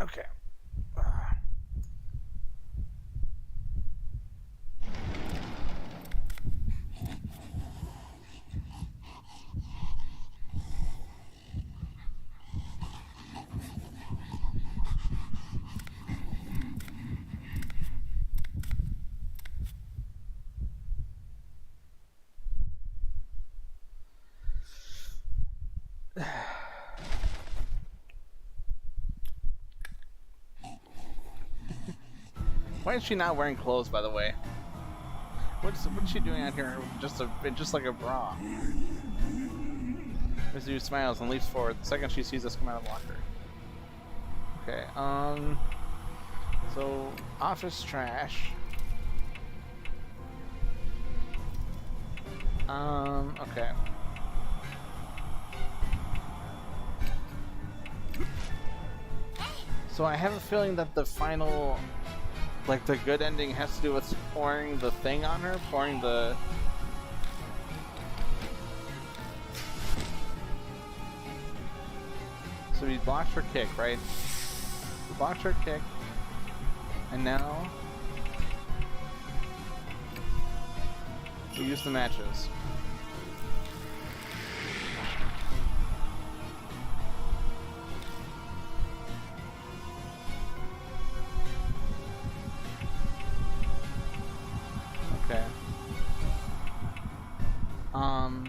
Okay. Why is she not wearing clothes, by the way? What's she doing out here? Just like a bra. Mizu smiles and leaps forward the second she sees us come out of the locker. Okay, so office trash. Okay. So I have a feeling that the final, like the good ending, has to do with pouring the thing on her, pouring the. So he blocked her kick, right? He blocked her kick, and now we use the matches. Okay. I'm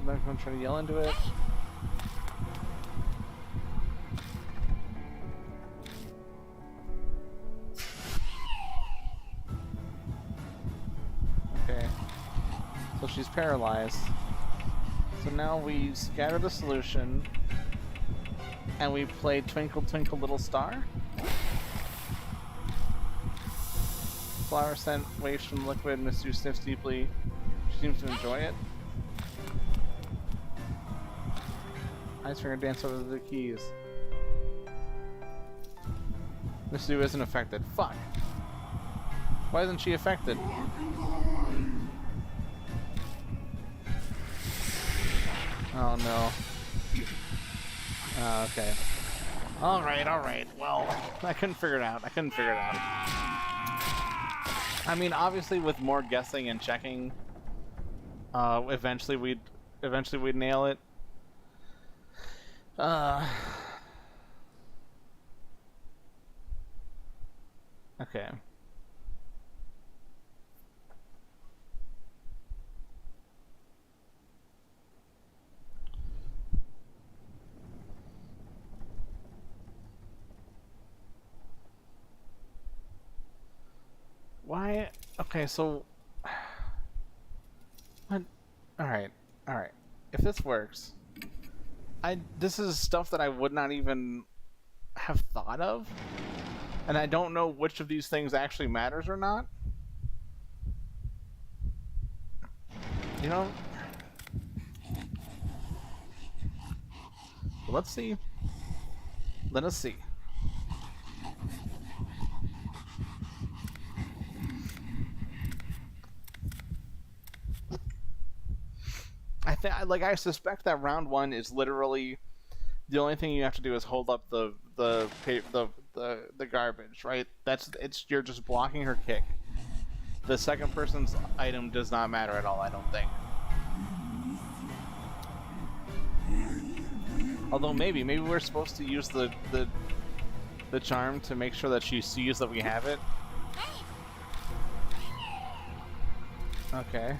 not gonna try to yell into it. So she's paralyzed. So now we scatter the solution and we play Twinkle Twinkle Little Star. Flower scent waves from the liquid. Mizu sniffs deeply. She seems to enjoy it. Ice finger dance over the keys. Mizu isn't affected. Fuck. Why isn't she affected? Oh no. Okay. Alright. Well, I couldn't figure it out. I mean, obviously with more guessing and checking, eventually we'd nail it. Okay. Why? Okay, so... What? Alright. If this works... This is stuff that I would not even... have thought of, and I don't know which of these things actually matters or not. You know? Let's see. Let us see. I suspect that round one is literally the only thing you have to do is hold up the garbage, right? You're just blocking her kick. The second person's item does not matter at all, I don't think. Although maybe we're supposed to use the charm to make sure that she sees that we have it. Okay.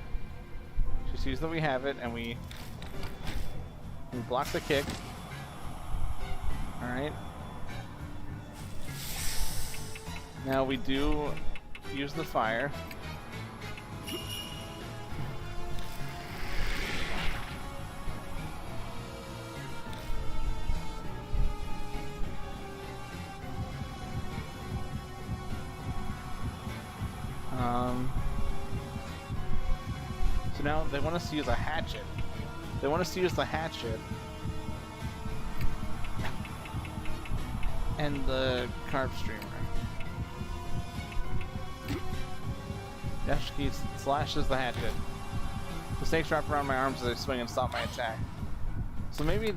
She sees that we have it, and we block the kick. Alright. Now we do use the fire. So now they want us to use a hatchet. They want us to use the hatchet and the carb streamer. Yashiki slashes the hatchet. The snakes wrap around my arms as I swing and stop my attack. So maybe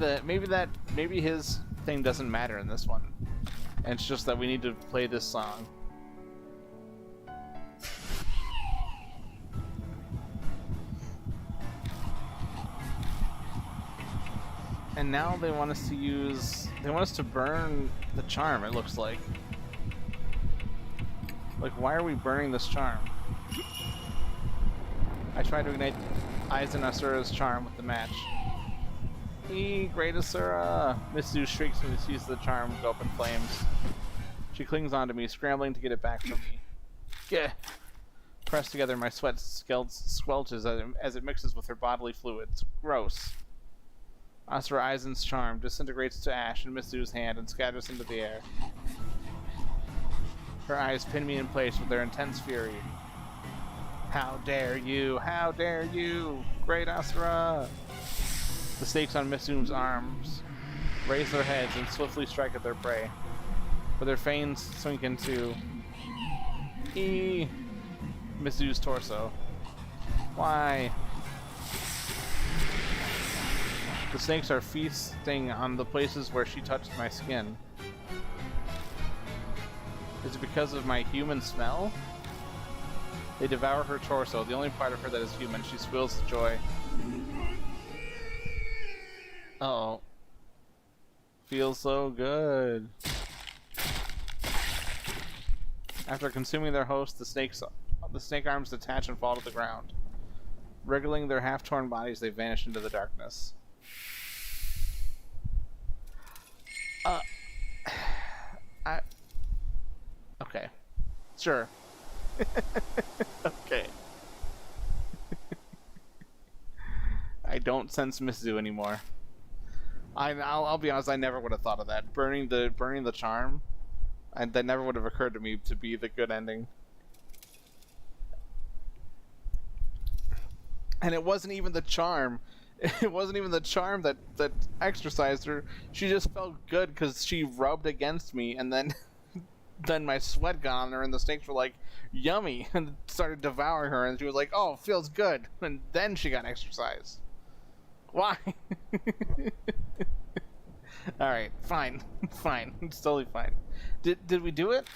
his thing doesn't matter in this one. And it's just that we need to play this song. And now they want us to burn the charm, it looks like. Like, why are we burning this charm? I tried to ignite Aizen Asura's charm with the match. Great Asura! Mitsu shrieks when she sees the charm go up in flames. She clings onto me, scrambling to get it back from me. Gah! Pressed together, my sweat squelches as it mixes with her bodily fluids. Gross. Asura Aizen's charm disintegrates to ash in Mitsu's hand and scatters into the air. Her eyes pin me in place with their intense fury. How dare you! How dare you! Great Asura! The snakes on Mitsu's arms raise their heads and swiftly strike at their prey. But their fangs sink into Mitsu's torso. Why? The snakes are feasting on the places where she touched my skin. Is it because of my human smell? They devour her torso, the only part of her that is human. She squeals with joy. Uh-oh. Feels so good. After consuming their host, the snake arms detach and fall to the ground. Wriggling their half-torn bodies, they vanish into the darkness. Okay. Sure. Okay. I don't sense Mitsu anymore. I'll be honest, I never would have thought of that. Burning the charm, that never would have occurred to me to be the good ending. And it wasn't even the charm. It wasn't even the charm that exercised her. She just felt good because she rubbed against me, and then then my sweat got on her, and the snakes were like, yummy, and started devouring her, and she was like, oh, feels good. And then she got exercised. Why? Alright, fine. Fine. It's totally fine. Did we do it?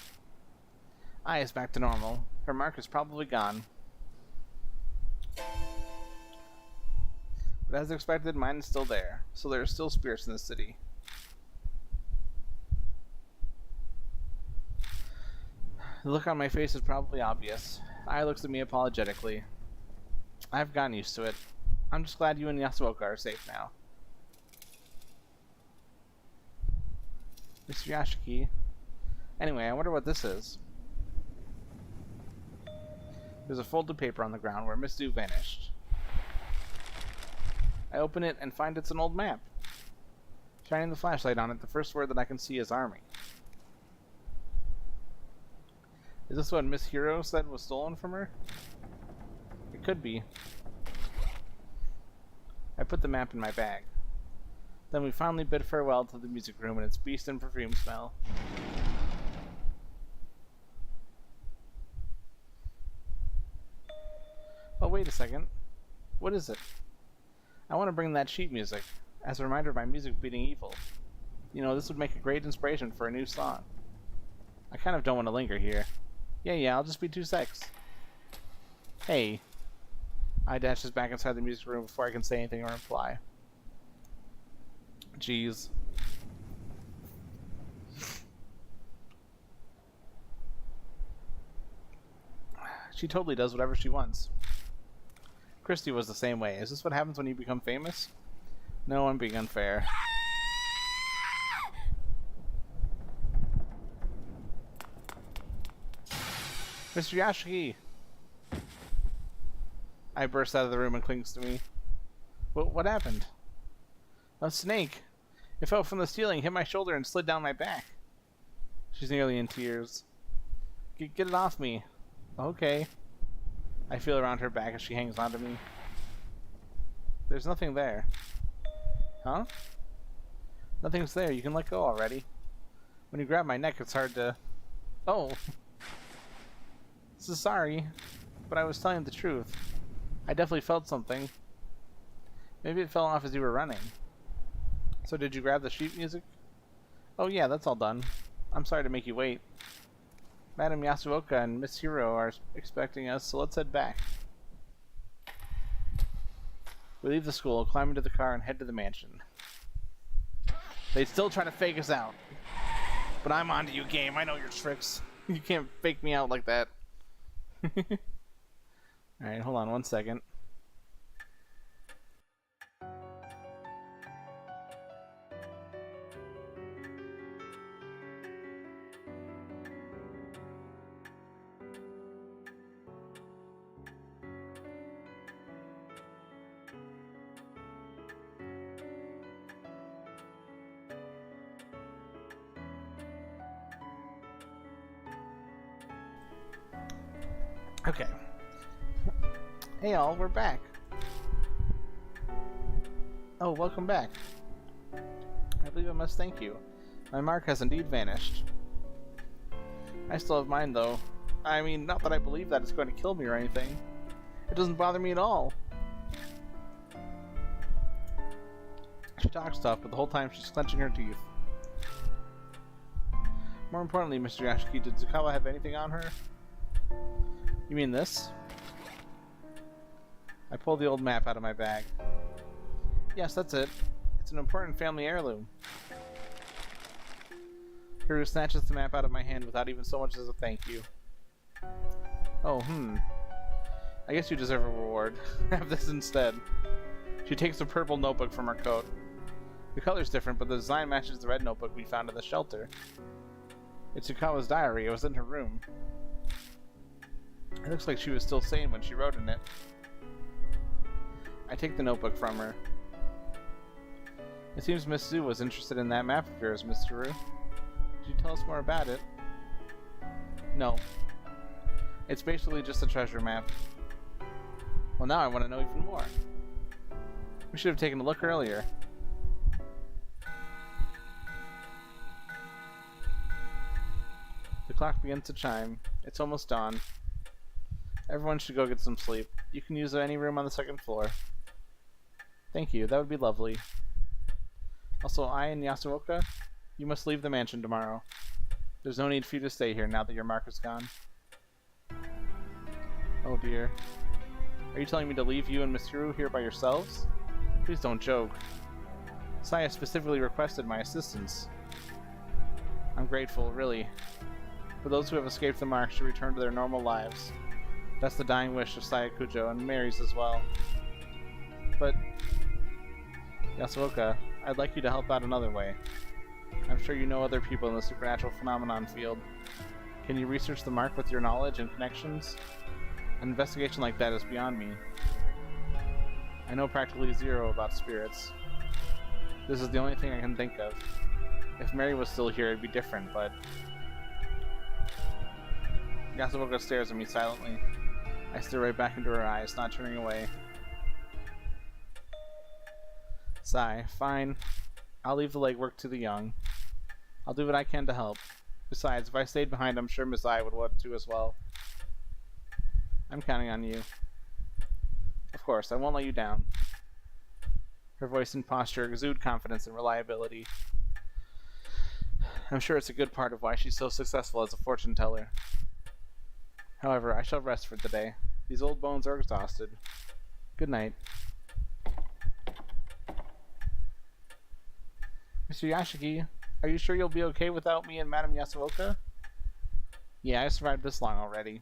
Eye is back to normal. Her mark is probably gone. But as expected, mine is still there. So there are still spirits in the city. The look on my face is probably obvious. Aya looks at me apologetically. I've gotten used to it. I'm just glad you and Yasuoka are safe now. Mr. Yashiki. Anyway, I wonder what this is. There's a folded paper on the ground where Mitsu vanished. I open it and find it's an old map. Shining the flashlight on it, the first word that I can see is army. Is this what Miss Hero said was stolen from her? It could be. I put the map in my bag. Then we finally bid farewell to the music room and its beast and perfume smell. Oh, wait a second. What is it? I want to bring that sheet music, as a reminder of my music beating evil. You know, this would make a great inspiration for a new song. I kind of don't want to linger here. Yeah, I'll just be 2 secs. Hey. I dashes back inside the music room before I can say anything or reply. Jeez. She totally does whatever she wants. Christy was the same way. Is this what happens when you become famous? No, I'm being unfair. Mr. Yashiki! I burst out of the room and clings to me. What happened? A snake! It fell from the ceiling, hit my shoulder, and slid down my back. She's nearly in tears. Get it off me. Okay. I feel around her back as she hangs onto me. There's nothing there. Huh? Nothing's there. You can let go already. When you grab my neck, it's hard to... Oh! So sorry, but I was telling the truth. I definitely felt something. Maybe it fell off as you were running. So did you grab the sheet music? Oh yeah, that's all done. I'm sorry to make you wait. Madam Yasuoka and Miss Hiro are expecting us, so let's head back. We leave the school, climb into the car, and head to the mansion. They still try to fake us out. But I'm onto you, game. I know your tricks. You can't fake me out like that. Alright, hold on 1 second. Okay. Hey all, we're back. Oh, welcome back. I believe I must thank you. My mark has indeed vanished. I still have mine though. I mean, not that I believe that it's going to kill me or anything. It doesn't bother me at all. She talks tough, but the whole time she's clenching her teeth. More importantly, Mr. Yashiki, did Zukawa have anything on her? You mean this? I pulled the old map out of my bag. Yes, that's it. It's an important family heirloom. Hiru snatches the map out of my hand without even so much as a thank you. Oh, I guess you deserve a reward. Have this instead. She takes a purple notebook from her coat. The color's different, but the design matches the red notebook we found in the shelter. It's Yukawa's diary. It was in her room. It looks like she was still sane when she wrote in it. I take the notebook from her. It seems Miss Zu was interested in that map of yours, Mr. Ru. Could you tell us more about it? No. It's basically just a treasure map. Well, now I want to know even more. We should have taken a look earlier. The clock begins to chime. It's almost dawn. Everyone should go get some sleep. You can use any room on the second floor. Thank you, that would be lovely. Also, I and Yasuoka, you must leave the mansion tomorrow. There's no need for you to stay here now that your mark is gone. Oh dear. Are you telling me to leave you and Miss Hiro here by yourselves? Please don't joke. Saya specifically requested my assistance. I'm grateful, really. For those who have escaped the mark should return to their normal lives. That's the dying wish of Sayakujo and Mary's as well. But, Yasuoka, I'd like you to help out another way. I'm sure you know other people in the supernatural phenomenon field. Can you research the mark with your knowledge and connections? An investigation like that is beyond me. I know practically zero about spirits. This is the only thing I can think of. If Mary was still here, it'd be different, but... Yasuoka stares at me silently. I stare right back into her eyes, not turning away. Sigh. Fine. I'll leave the legwork to the young. I'll do what I can to help. Besides, if I stayed behind, I'm sure Miss I would want to as well. I'm counting on you. Of course, I won't let you down. Her voice and posture exude confidence and reliability. I'm sure it's a good part of why she's so successful as a fortune teller. However, I shall rest for the day. These old bones are exhausted. Good night. Mr. Yashiki, are you sure you'll be okay without me and Madame Yasuoka? Yeah, I've survived this long already.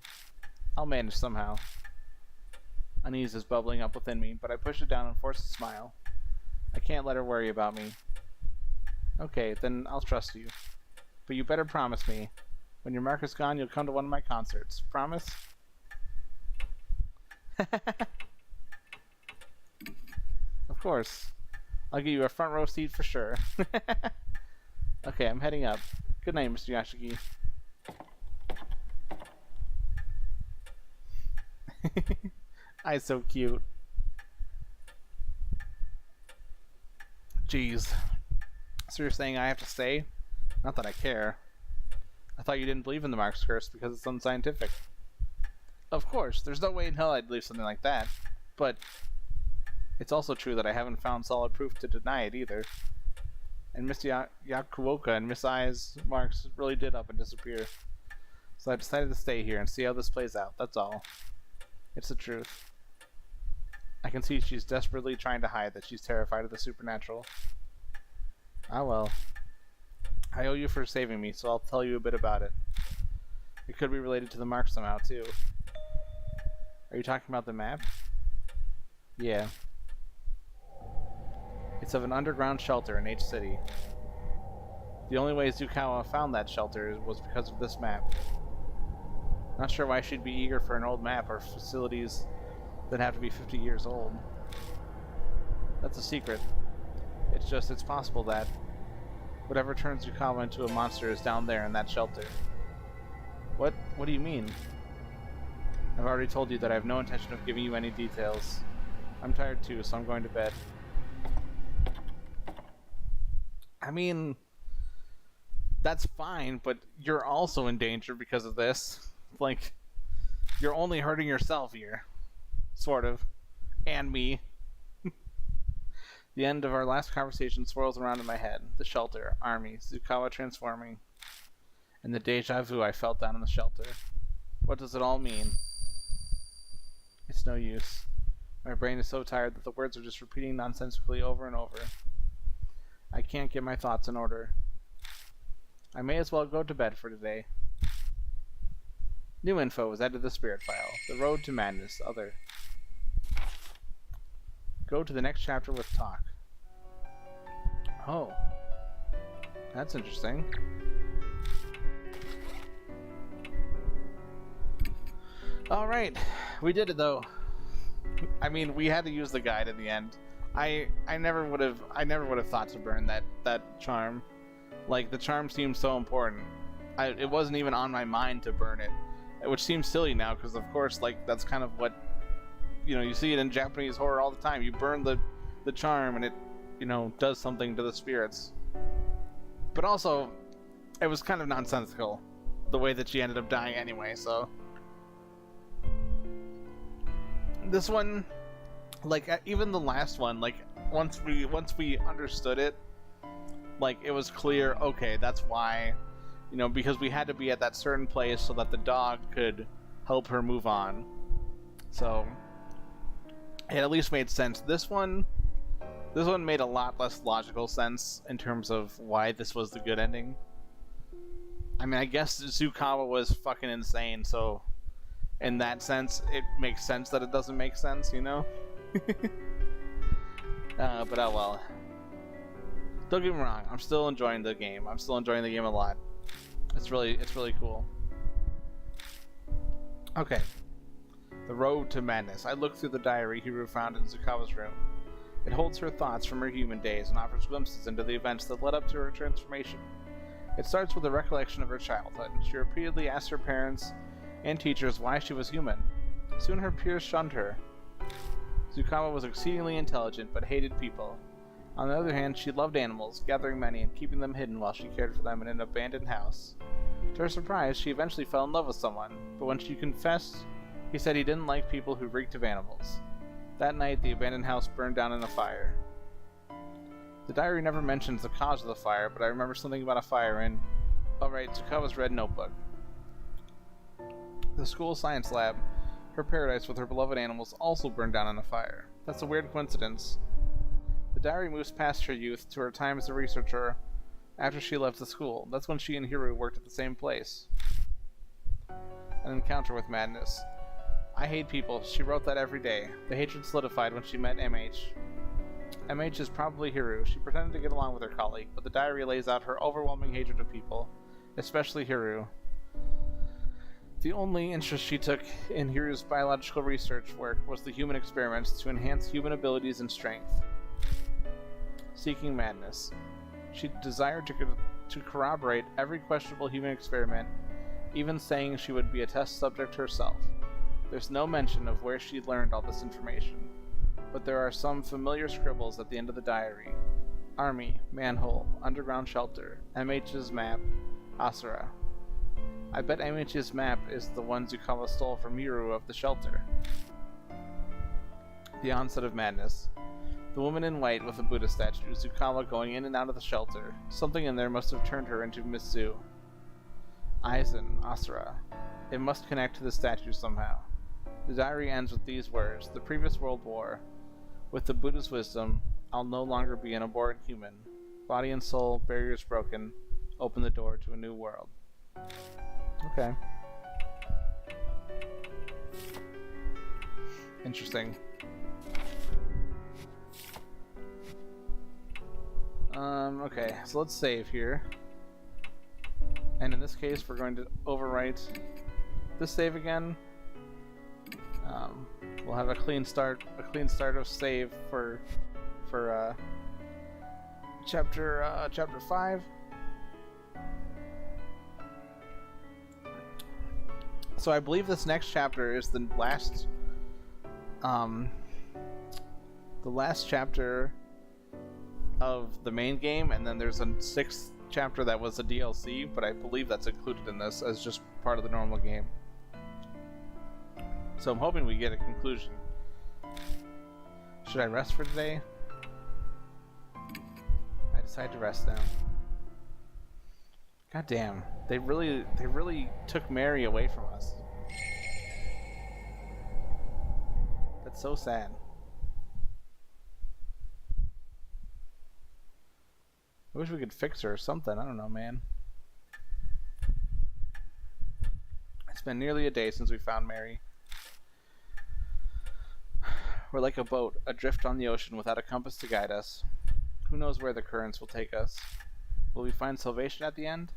I'll manage somehow. Unease is bubbling up within me, but I push it down and force a smile. I can't let her worry about me. Okay, then I'll trust you. But you better promise me. When your mark is gone, you'll come to one of my concerts. Promise? Of course. I'll give you a front row seat for sure. Okay, I'm heading up. Good night, Mr. Yashiki. I'm so cute. Jeez. So you're saying I have to stay? Not that I care. I thought you didn't believe in the Mark's Curse because it's unscientific. Of course, there's no way in hell I'd believe something like that. But it's also true that I haven't found solid proof to deny it either. And Miss Yakuoka and Miss I's marks really did up and disappear. So I decided to stay here and see how this plays out, that's all. It's the truth. I can see she's desperately trying to hide that she's terrified of the supernatural. Ah well. I owe you for saving me, so I'll tell you a bit about it. It could be related to the mark somehow, too. Are you talking about the map? Yeah. It's of an underground shelter in H City. The only way Zukawa found that shelter was because of this map. Not sure why she'd be eager for an old map or facilities that have to be 50 years old. That's a secret. It's possible that whatever turns Zukawa into a monster is down there in that shelter. What do you mean? I've already told you that I have no intention of giving you any details. I'm tired too, so I'm going to bed. I mean, that's fine, but you're also in danger because of this. Like, you're only hurting yourself here. Sort of. And me. The end of our last conversation swirls around in my head. The shelter, army, Zukawa transforming, and the deja vu I felt down in the shelter. What does it all mean? It's no use. My brain is so tired that the words are just repeating nonsensically over and over. I can't get my thoughts in order. I may as well go to bed for today. New info was added to the spirit file. The Road to Madness, other. Go to the next chapter with talk. Oh. That's interesting. Alright. We did it though. I mean, we had to use the guide in the end. I never would have thought to burn that charm. Like, the charm seems so important. It wasn't even on my mind to burn it. Which seems silly now, because of course, like, that's kind of what, you know, you see it in Japanese horror all the time. You burn the charm and it, you know, does something to the spirits. But also, it was kind of nonsensical, the way that she ended up dying anyway, so. This one, like, even the last one, like, once we understood it, like, it was clear, okay, that's why, you know, because we had to be at that certain place so that the dog could help her move on. So, it at least made sense. This one made a lot less logical sense in terms of why this was the good ending. I mean, I guess Zukawa was fucking insane, so in that sense, it makes sense that it doesn't make sense, you know? But oh well. Don't get me wrong, I'm still enjoying the game. I'm still enjoying the game a lot. It's really cool. Okay. The Road to Madness. I looked through the diary Hiru found in Zukawa's room. It holds her thoughts from her human days and offers glimpses into the events that led up to her transformation. It starts with a recollection of her childhood. She repeatedly asked her parents and teachers why she was human. Soon her peers shunned her. Tsukawa was exceedingly intelligent, but hated people. On the other hand, she loved animals, gathering many and keeping them hidden while she cared for them in an abandoned house. To her surprise, she eventually fell in love with someone, but when she confessed, he said he didn't like people who reeked of animals. That night, the abandoned house burned down in a fire. The diary never mentions the cause of the fire, but I remember something about a fire in, Tsukawa's red notebook. The school science lab, her paradise with her beloved animals, also burned down in a fire. That's a weird coincidence. The diary moves past her youth to her time as a researcher after she left the school. That's when she and Hiru worked at the same place. An encounter with madness. I hate people. She wrote that every day. The hatred solidified when she met MH. MH is probably Hiru. She pretended to get along with her colleague, but the diary lays out her overwhelming hatred of people, especially Hiru. The only interest she took in Hiru's biological research work was the human experiments to enhance human abilities and strength. Seeking madness. She desired to corroborate every questionable human experiment, even saying she would be a test subject herself. There's no mention of where she learned all this information, but there are some familiar scribbles at the end of the diary. Army, manhole, underground shelter, MH's map, Asura. I bet MH's map is the one Tsukawa stole from Miru of the shelter. The onset of madness. The woman in white with the Buddha statue, Tsukawa going in and out of the shelter. Something in there must have turned her into Mitsu. Aizen, Asura. It must connect to the statue somehow. The diary ends with these words: the previous world war. With the Buddha's wisdom, I'll no longer be an abhorrent human. Body and soul, barriers broken, open the door to a new world. Okay. Interesting. Okay, so let's save here. And in this case, we're going to overwrite this save again. We'll have a clean start of save for chapter 5. So I believe this next chapter is the last chapter of the main game, and then there's a 6th chapter that was a DLC, but I believe that's included in this as just part of the normal game. So I'm hoping we get a conclusion. Should I rest for today? I decide to rest now. God damn, they really took Mary away from us. That's so sad. I wish we could fix her or something. I don't know, man. It's been nearly a day since we found Mary. We're like a boat, adrift on the ocean without a compass to guide us. Who knows where the currents will take us? Will we find salvation at the end?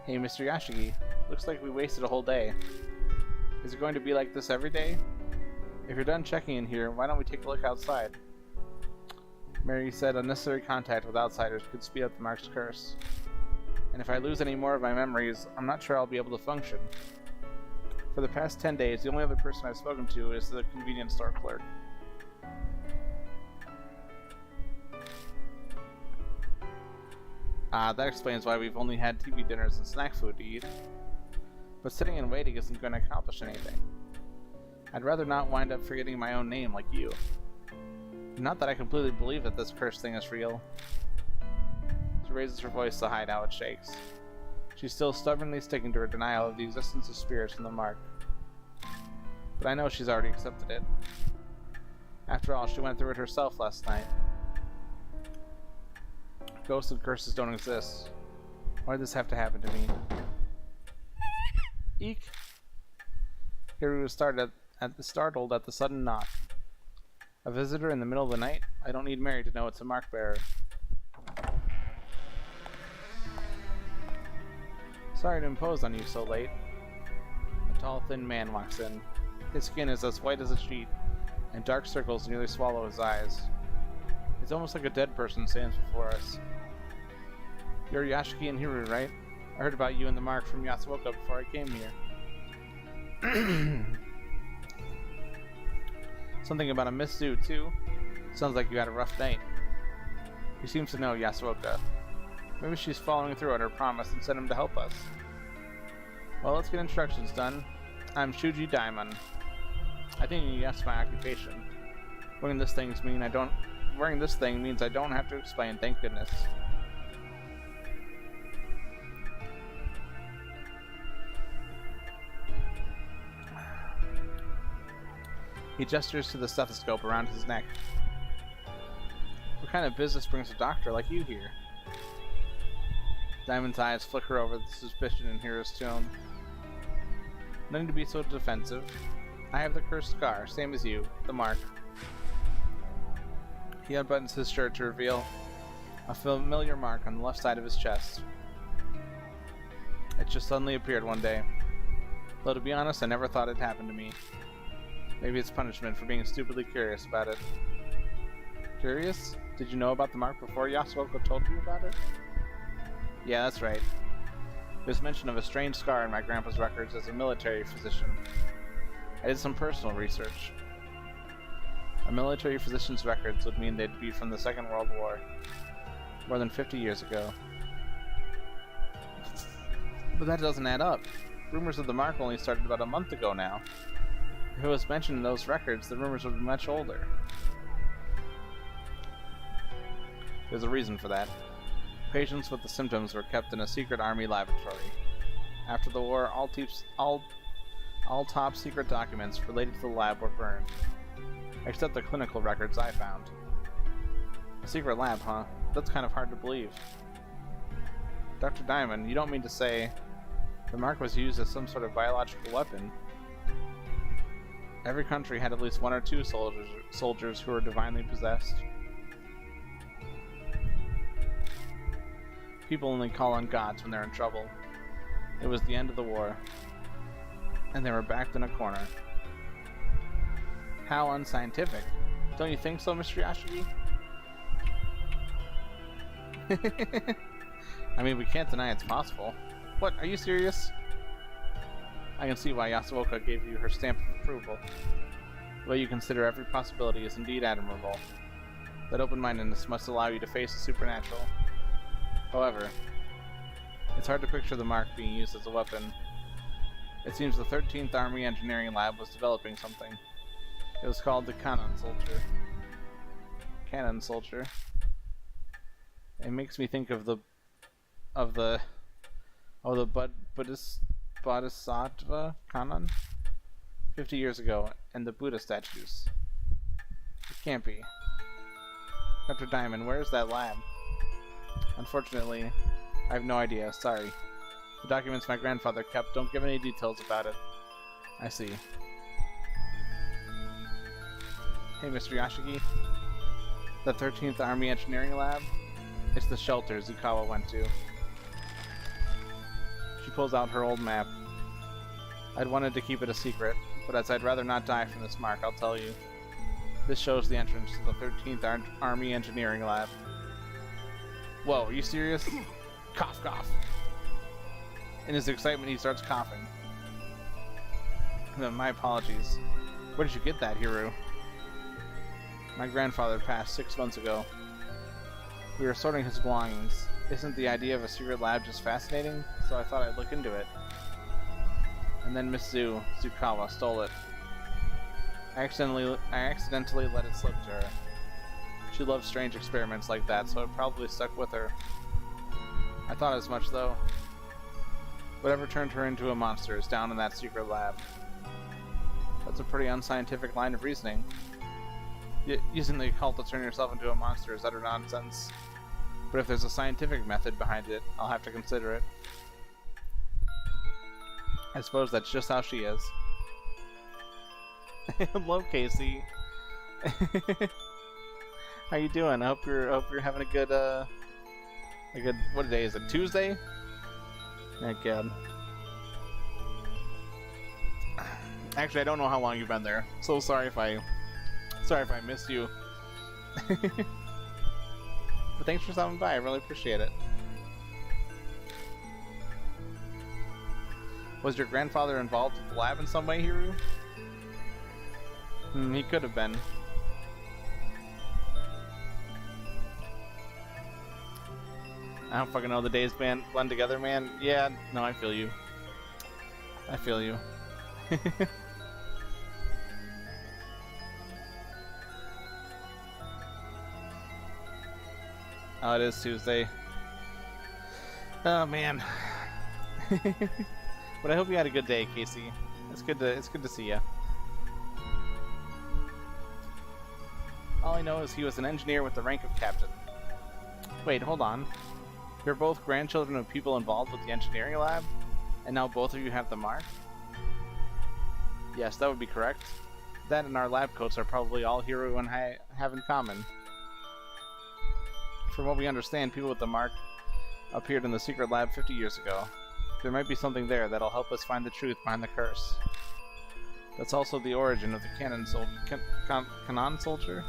Hey, Mr. Yashigi. Looks like we wasted a whole day. Is it going to be like this every day? If you're done checking in here, why don't we take a look outside? Mary said unnecessary contact with outsiders could speed up the Mark's curse. And if I lose any more of my memories, I'm not sure I'll be able to function. For the past 10 days, the only other person I've spoken to is the convenience store clerk. That explains why we've only had TV dinners and snack food to eat. But sitting and waiting isn't going to accomplish anything. I'd rather not wind up forgetting my own name like you. Not that I completely believe that this cursed thing is real. She raises her voice to hide how it shakes. She's still stubbornly sticking to her denial of the existence of spirits in the Mark. But I know she's already accepted it. After all, she went through it herself last night. Ghosts and curses don't exist. Why did this have to happen to me? Eek! Hiru was startled at the sudden knock. A visitor in the middle of the night? I don't need Mary to know it's a mark bearer. Sorry to impose on you so late. A tall, thin man walks in. His skin is as white as a sheet, and dark circles nearly swallow his eyes. It's almost like a dead person stands before us. You're Yashiki and Hiru, right? I heard about you and the mark from Yasuoka before I came here. Something about a Miss Zoo, too. Sounds like you had a rough night. He seems to know Yasuoka. Maybe she's following through on her promise and sent him to help us. Well, let's get instructions done. I'm Shuji Daimon. I think you guessed my occupation. Wearing this thing means I don't have to explain, thank goodness. He gestures to the stethoscope around his neck. What kind of business brings a doctor like you here? Diamond's eyes flicker over the suspicion in Hero's tone. Nothing to be so defensive. I have the cursed scar, same as you, the mark. He unbuttons his shirt to reveal a familiar mark on the left side of his chest. It just suddenly appeared one day. Though to be honest, I never thought it'd happen to me. Maybe it's punishment for being stupidly curious about it. Curious? Did you know about the mark before Yasuoka told you about it? Yeah, that's right. There's mention of a strange scar in my grandpa's records as a military physician. I did some personal research. A military physician's records would mean they'd be from the Second World War, more than 50 years ago. But that doesn't add up. Rumors of the mark only started about a month ago now. If it was mentioned in those records, the rumors would be much older. There's a reason for that. Patients with the symptoms were kept in a secret army laboratory. After the war, all top secret documents related to the lab were burned. Except the clinical records I found. A secret lab, huh? That's kind of hard to believe. Dr. Diamond, you don't mean to say the mark was used as some sort of biological weapon? Every country had at least one or two soldiers who were divinely possessed. People only call on gods when they're in trouble. It was the end of the war, and they were backed in a corner. How unscientific. Don't you think so, Mr. Yashigi? I mean, we can't deny it's possible. What, are you serious? I can see why Yasuoka gave you her stamp of approval. The way you consider every possibility is indeed admirable. That open-mindedness must allow you to face the supernatural. However, it's hard to picture the mark being used as a weapon. It seems the 13th Army Engineering Lab was developing something. It was called the Cannon Soldier. Cannon Soldier. It makes me think of the Bodhisattva Kannon 50 years ago, and the Buddha statues. It can't be. Dr. Diamond, where is that lab? Unfortunately, I have no idea, sorry. The documents my grandfather kept don't give any details about it. I see. Hey, Mr. Yashigi. The 13th Army Engineering Lab? It's the shelter Zukawa went to. She pulls out her old map. I'd wanted to keep it a secret, but as I'd rather not die from this mark, I'll tell you. This shows the entrance to the 13th Army Engineering Lab. Whoa, are you serious? Cough, cough. In his excitement, he starts coughing. My apologies. Where did you get that, Hiru? My grandfather passed 6 months ago. We were sorting his belongings. Isn't the idea of a secret lab just fascinating? So I thought I'd look into it. And then Miss Zukawa, stole it. I accidentally let it slip to her. She loved strange experiments like that, so it probably stuck with her. I thought as much, though. Whatever turned her into a monster is down in that secret lab. That's a pretty unscientific line of reasoning. Using the occult to turn yourself into a monster is utter nonsense. But if there's a scientific method behind it, I'll have to consider it. I suppose that's just how she is. Hello, Casey. How you doing? I hope you're having a good what day is it? Tuesday? Oh god. Actually, I don't know how long you've been there. So sorry if I missed you. But thanks for stopping by. I really appreciate it. Was your grandfather involved with the lab in some way, Hiru? He could have been. I don't fucking know, the days blend together, man. Yeah, no, I feel you. I feel you. Oh, it is Tuesday. Oh man. But I hope you had a good day, Casey. It's good to see you. All I know is he was an engineer with the rank of captain. Wait, hold on. You're both grandchildren of people involved with the engineering lab, and now both of you have the mark? Yes, that would be correct. That and our lab coats are probably all Hiru and I have in common. From what we understand, people with the mark appeared in the secret lab 50 years ago. There might be something there that'll help us find the truth behind the curse. That's also the origin of the Kanon Soldier?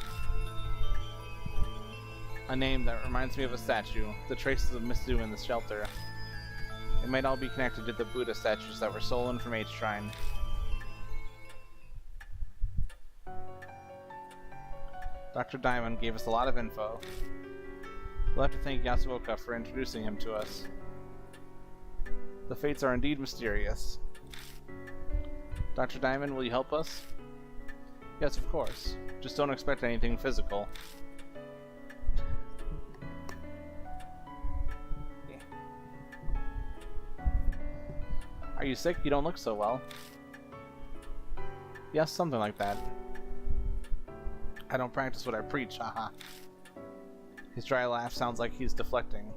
A name that reminds me of a statue, the traces of Miss Zu in the shelter. It might all be connected to the Buddha statues that were stolen from H Shrine. Dr. Diamond gave us a lot of info. We'll have to thank Yasuoka for introducing him to us. The fates are indeed mysterious. Dr. Diamond, will you help us? Yes, of course. Just don't expect anything physical. Are you sick? You don't look so well. Yes, something like that. I don't practice what I preach, haha. His dry laugh sounds like he's deflecting.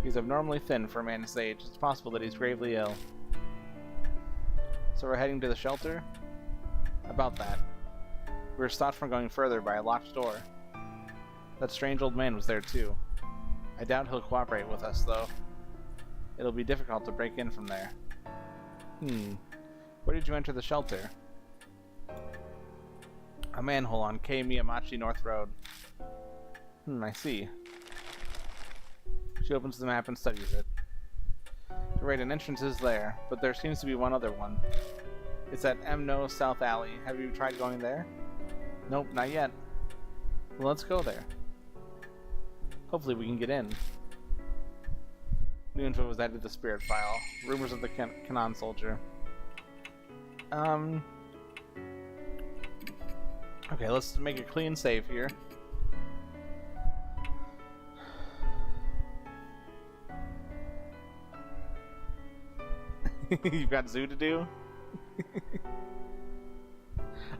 He's abnormally thin for a man his age. It's possible that he's gravely ill. So we're heading to the shelter? About that. We were stopped from going further by a locked door. That strange old man was there too. I doubt he'll cooperate with us, though. It'll be difficult to break in from there. Where did you enter the shelter? A manhole on K. Miyamachi North Road. I see. She opens the map and studies it. You're right, an entrance is there, but there seems to be one other one. It's at Emno South Alley. Have you tried going there? Nope, not yet. Well, let's go there. Hopefully we can get in. New info was added to the spirit file. Rumors of the Kanon Soldier. Okay, let's make a clean save here. You've got Zu to do?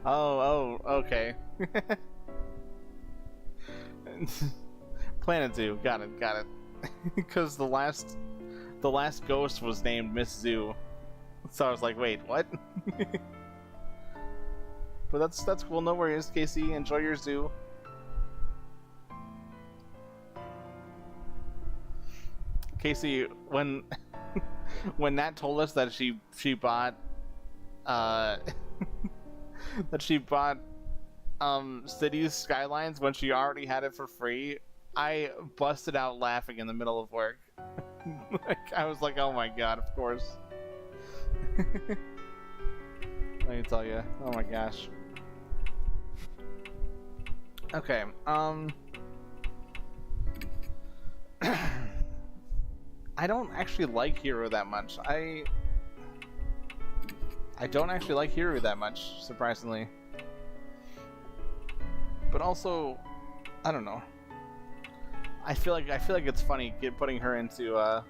oh, okay. Planet Zu, got it. Because the last ghost was named Miss Zu, so I was like, wait, what? But that's cool. No worries, Casey. Enjoy your Zu. Casey, when Nat told us that she bought that she bought Cities Skylines when she already had it for free, I busted out laughing in the middle of work. I was like, oh my god, of course. Let me tell you. Oh my gosh. Okay, I don't actually like Hiru that much. I don't actually like Hiru that much, surprisingly. But also, I don't know. I feel like it's funny putting her into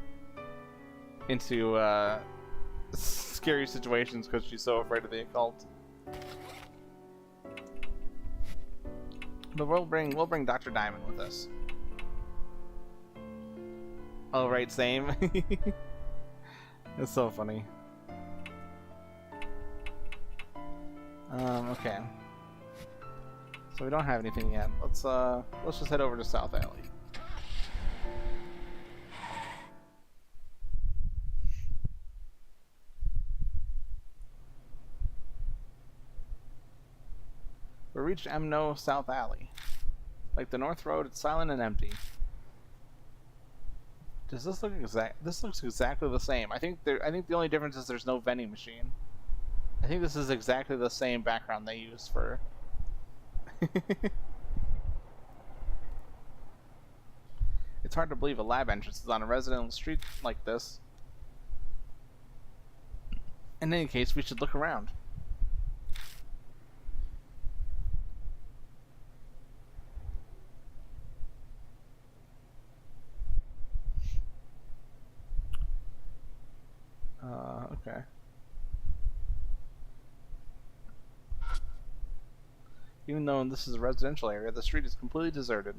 scary situations because she's so afraid of the occult. But we'll bring Dr. Diamond with us. Oh right, same. It's so funny. Okay. So we don't have anything yet. Let's just head over to South Alley. We reached Emno South Alley. Like the North Road, it's silent and empty. Does this look exact? This looks exactly the same. I think the only difference is there's no vending machine. I think this is exactly the same background they use for. It's hard to believe a lab entrance is on a residential street like this. In any case, we should look around. Okay. Even though this is a residential area, the street is completely deserted.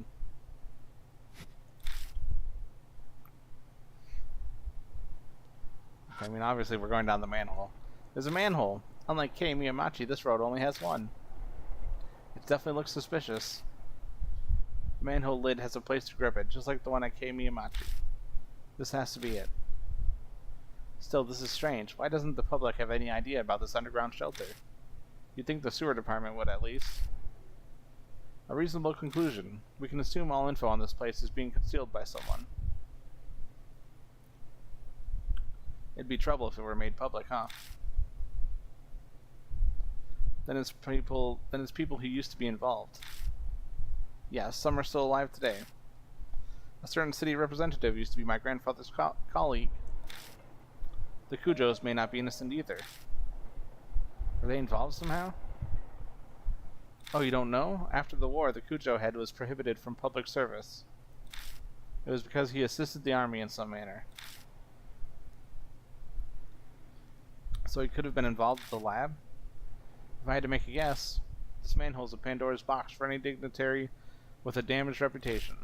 I mean, obviously we're going down the manhole. There's a manhole. Unlike Kei Miyamachi, this road only has one. It definitely looks suspicious. The manhole lid has a place to grip it, just like the one at Kei Miyamachi. This has to be it. Still, this is strange. Why doesn't the public have any idea about this underground shelter? You'd think the sewer department would at least. A reasonable conclusion. We can assume all info on this place is being concealed by someone. It'd be trouble if it were made public, huh? Then it's people who used to be involved. Yes, some are still alive today. A certain city representative used to be my grandfather's colleague. The Kujos may not be innocent either. Are they involved somehow? Oh, you don't know? After the war, the Kujo head was prohibited from public service. It was because he assisted the army in some manner. So he could have been involved with the lab? If I had to make a guess, this manhole's a Pandora's box for any dignitary with a damaged reputation.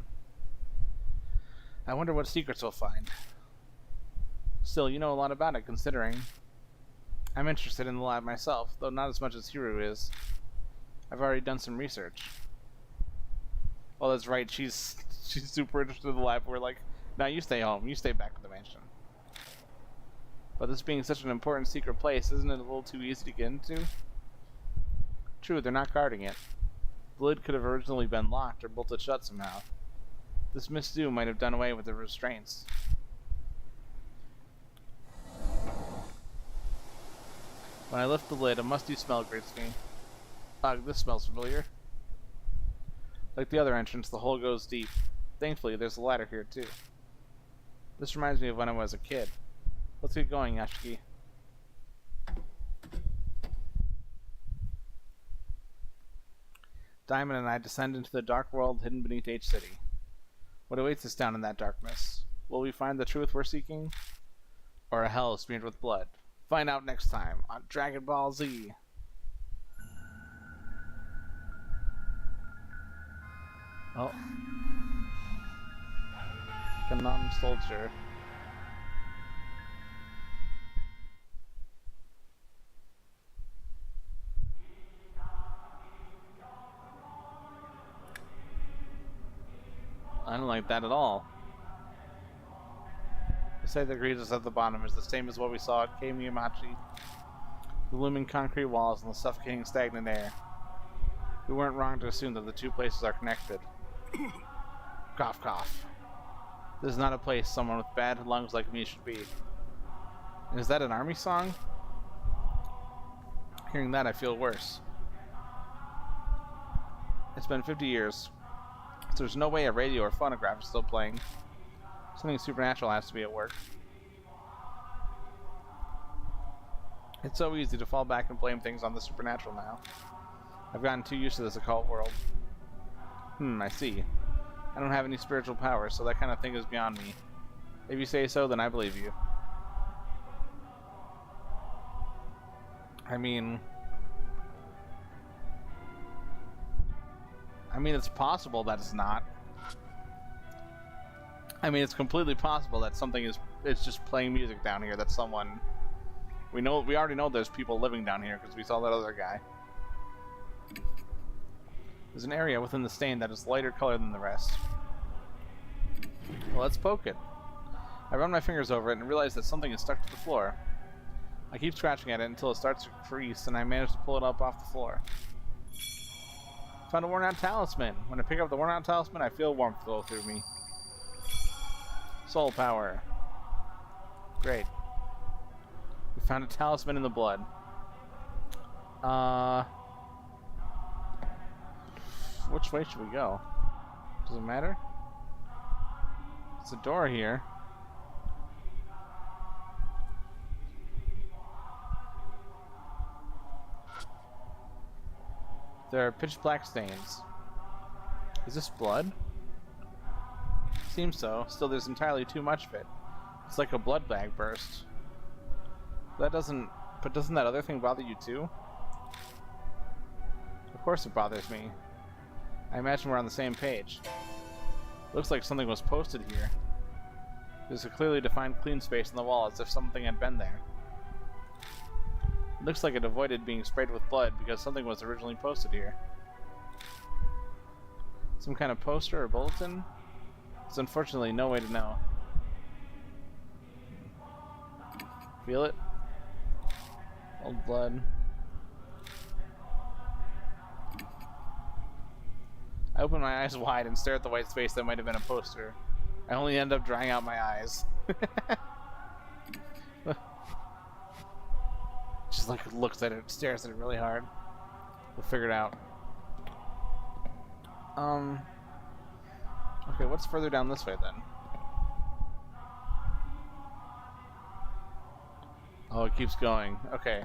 I wonder what secrets we'll find. Still, you know a lot about it, considering. I'm interested in the lab myself, though not as much as Hiru is. I've already done some research. Well, that's right, she's super interested in the lab. We're like, now you stay home, you stay back at the mansion. But this being such an important secret place, isn't it a little too easy to get into? True, they're not guarding it. The lid could have originally been locked or bolted shut somehow. This Miss Zoo might have done away with the restraints. When I lift the lid, a musty smell greets me. Ugh, this smells familiar. Like the other entrance, the hole goes deep. Thankfully, there's a ladder here, too. This reminds me of when I was a kid. Let's get going, Yashiki. Diamond and I descend into the dark world hidden beneath H City. What awaits us down in that darkness? Will we find the truth we're seeking? Or a hell smeared with blood? Find out next time on Dragon Ball Z. Oh. Kanon Soldier. I don't like that at all. They say the greases at the bottom is the same as what we saw at Kei Miyamachi. The looming concrete walls and the suffocating stagnant air. We weren't wrong to assume that the two places are connected. Cough, cough. This is not a place someone with bad lungs like me should be. Is that an army song? Hearing that, I feel worse. It's been 50 years. So there's no way a radio or phonograph is still playing. Something supernatural has to be at work. It's so easy to fall back and blame things on the supernatural now. I've gotten too used to this occult world. I see. I don't have any spiritual powers, so that kind of thing is beyond me. If you say so, then I believe you. I mean, it's possible that it's not. I mean, it's completely possible that something it's just playing music down here. That someone we already know there's people living down here because we saw that other guy. There's an area within the stain that is lighter color than the rest. Well, let's poke it. I run my fingers over it and realize that something is stuck to the floor. I keep scratching at it until it starts to crease, and I manage to pull it up off the floor. Found a worn-out talisman. When I pick up the worn-out talisman, I feel warmth flow through me. Soul power. Great. We found a talisman in the blood. Which way should we go? Does it matter? There's a door here. There are pitch black stains. Is this blood? Seems so. Still, there's entirely too much of it. It's like a blood bag burst. That doesn't... But doesn't that other thing bother you too? Of course it bothers me. I imagine we're on the same page. Looks like something was posted here. There's a clearly defined clean space in the wall, as if something had been there. It looks like it avoided being sprayed with blood because something was originally posted here. Some kind of poster or bulletin? There's unfortunately no way to know. Feel it? Old blood. I open my eyes wide and stare at the white space that might have been a poster. I only end up drying out my eyes. Just like looks at it, stares at it really hard. We'll figure it out. Okay, what's further down this way then? Oh, it keeps going. Okay.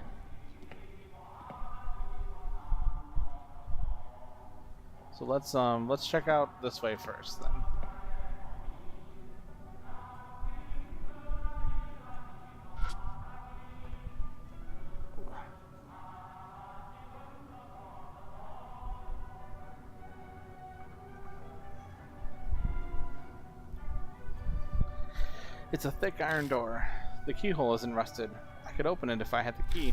So let's check out this way first then. It's a thick iron door. The keyhole isn't rusted. I could open it if I had the key.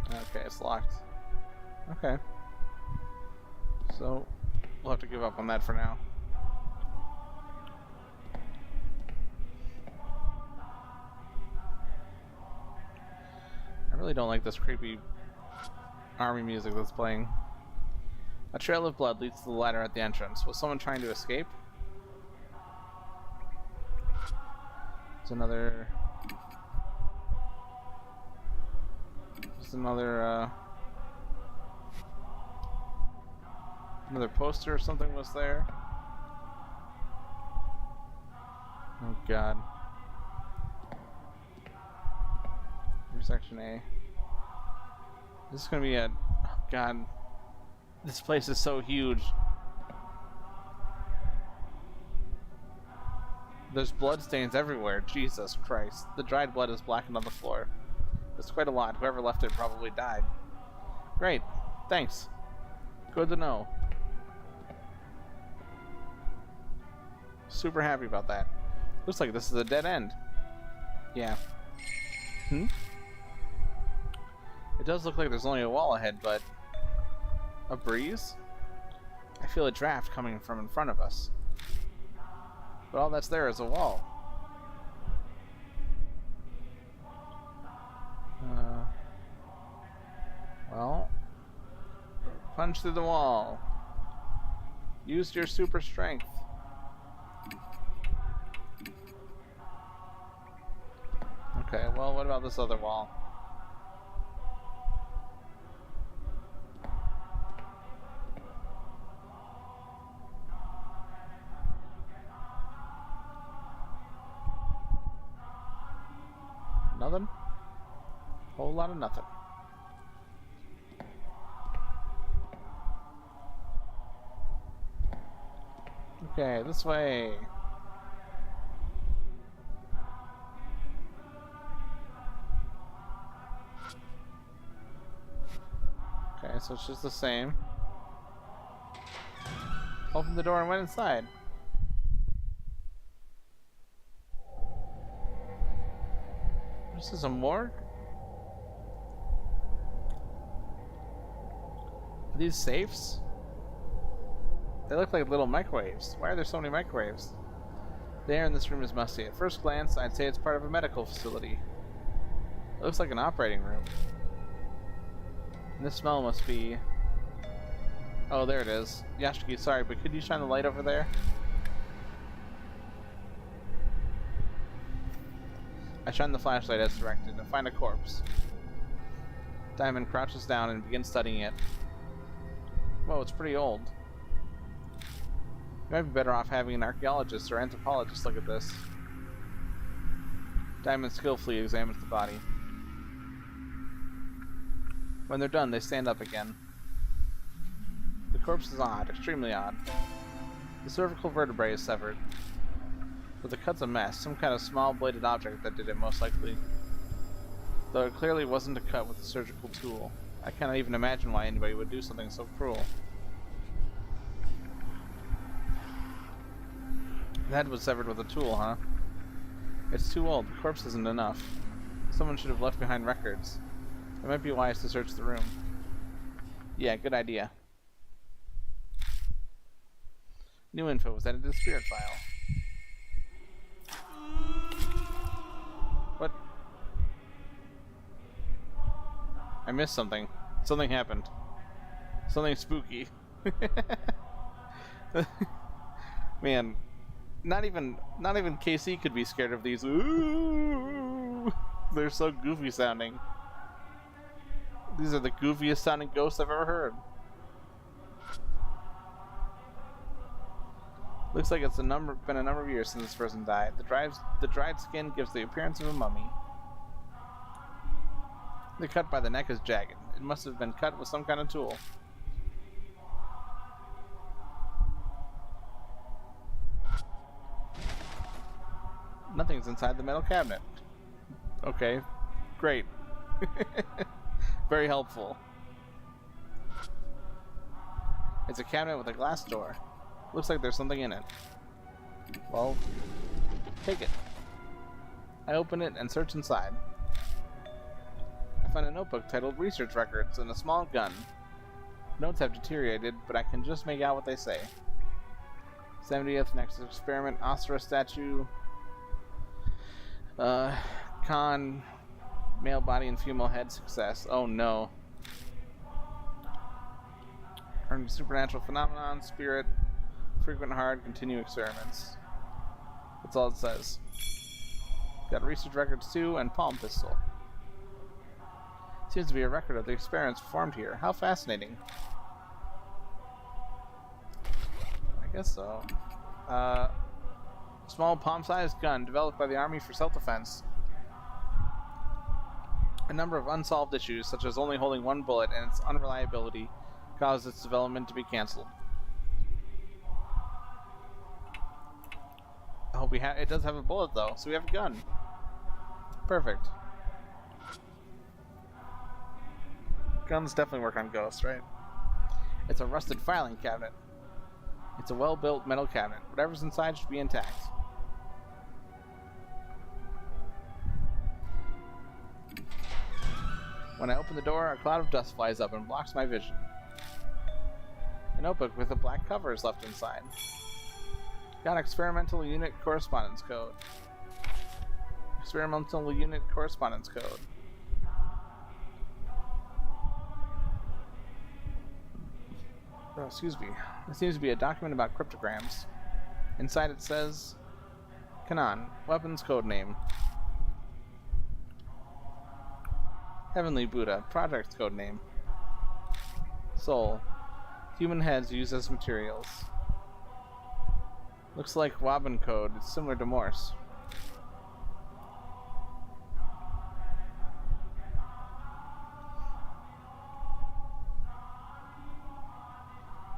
Okay, it's locked. Okay. So, we'll have to give up on that for now. I really don't like this creepy army music that's playing. A trail of blood leads to the ladder at the entrance. Was someone trying to escape? There's another... another poster or something was there. Oh god. Here's section A. This is gonna be a... Oh god. This place is so huge. There's blood stains everywhere. Jesus Christ. The dried blood is blackened on the floor. That's quite a lot. Whoever left it probably died. Great. Thanks. Good to know. Super happy about that. Looks like this is a dead end. Yeah. It does look like there's only a wall ahead, but... A breeze? I feel a draft coming from in front of us. But all that's there is a wall. Well... Punch through the wall. Use your super strength. Okay, well, what about this other wall? Nothing? Whole lot of nothing. Okay, this way. Okay, so it's just the same. Opened the door and went inside. This is a morgue? Are these safes? They look like little microwaves. Why are there so many microwaves? The air in this room is musty. At first glance, I'd say it's part of a medical facility. It looks like an operating room. And this smell must be... Oh, there it is. Yashiki, sorry, but could you shine the light over there? I shine the flashlight as directed and find a corpse. Diamond crouches down and begins studying it. Whoa, it's pretty old. You might be better off having an archaeologist or anthropologist look at this. Diamond skillfully examines the body. When they're done, they stand up again. The corpse is odd, extremely odd. The cervical vertebrae is severed. But the cut's a mess, some kind of small bladed object that did it most likely. Though it clearly wasn't a cut with a surgical tool. I cannot even imagine why anybody would do something so cruel. The head was severed with a tool, huh? It's too old. The corpse isn't enough. Someone should have left behind records. It might be wise to search the room. Yeah, good idea. New info was added to the spirit file. What? I missed something. Something happened. Something spooky. Man, not even KC could be scared of these. Ooh, they're so goofy sounding. These are the goofiest sounding ghosts I've ever heard. Looks like it's been a number of years since this person died. The dried skin gives the appearance of a mummy. The cut by the neck is jagged. It must have been cut with some kind of tool. Nothing's inside the metal cabinet. Okay, great. Very helpful. It's a cabinet with a glass door. Looks like there's something in it. Well, take it. I open it and search inside. I find a notebook titled Research Records and a small gun. Notes have deteriorated, but I can just make out what they say. 70th next experiment, Asura statue. Khan, male body and female head success. Oh no. Earned supernatural phenomenon, spirit, frequent hard, continue experiments. That's all it says. Got research records too, and palm pistol. Seems to be a record of the experiments performed here. How fascinating. I guess so. Small palm-sized gun developed by the Army for self-defense. A number of unsolved issues, such as only holding one bullet and its unreliability, caused its development to be cancelled. I hope it does have a bullet though, so we have a gun. Perfect. Guns definitely work on ghosts, right? It's a rusted filing cabinet. It's a well-built metal cabinet. Whatever's inside should be intact. When I open the door, a cloud of dust flies up and blocks my vision. A notebook with a black cover is left inside. Got experimental unit correspondence code. Experimental unit correspondence code. Oh, excuse me. There seems to be a document about cryptograms. Inside it says, Kanan, weapons code name. Heavenly Buddha, project code name. Soul, human heads used as materials. Looks like Wabun code. It's similar to Morse.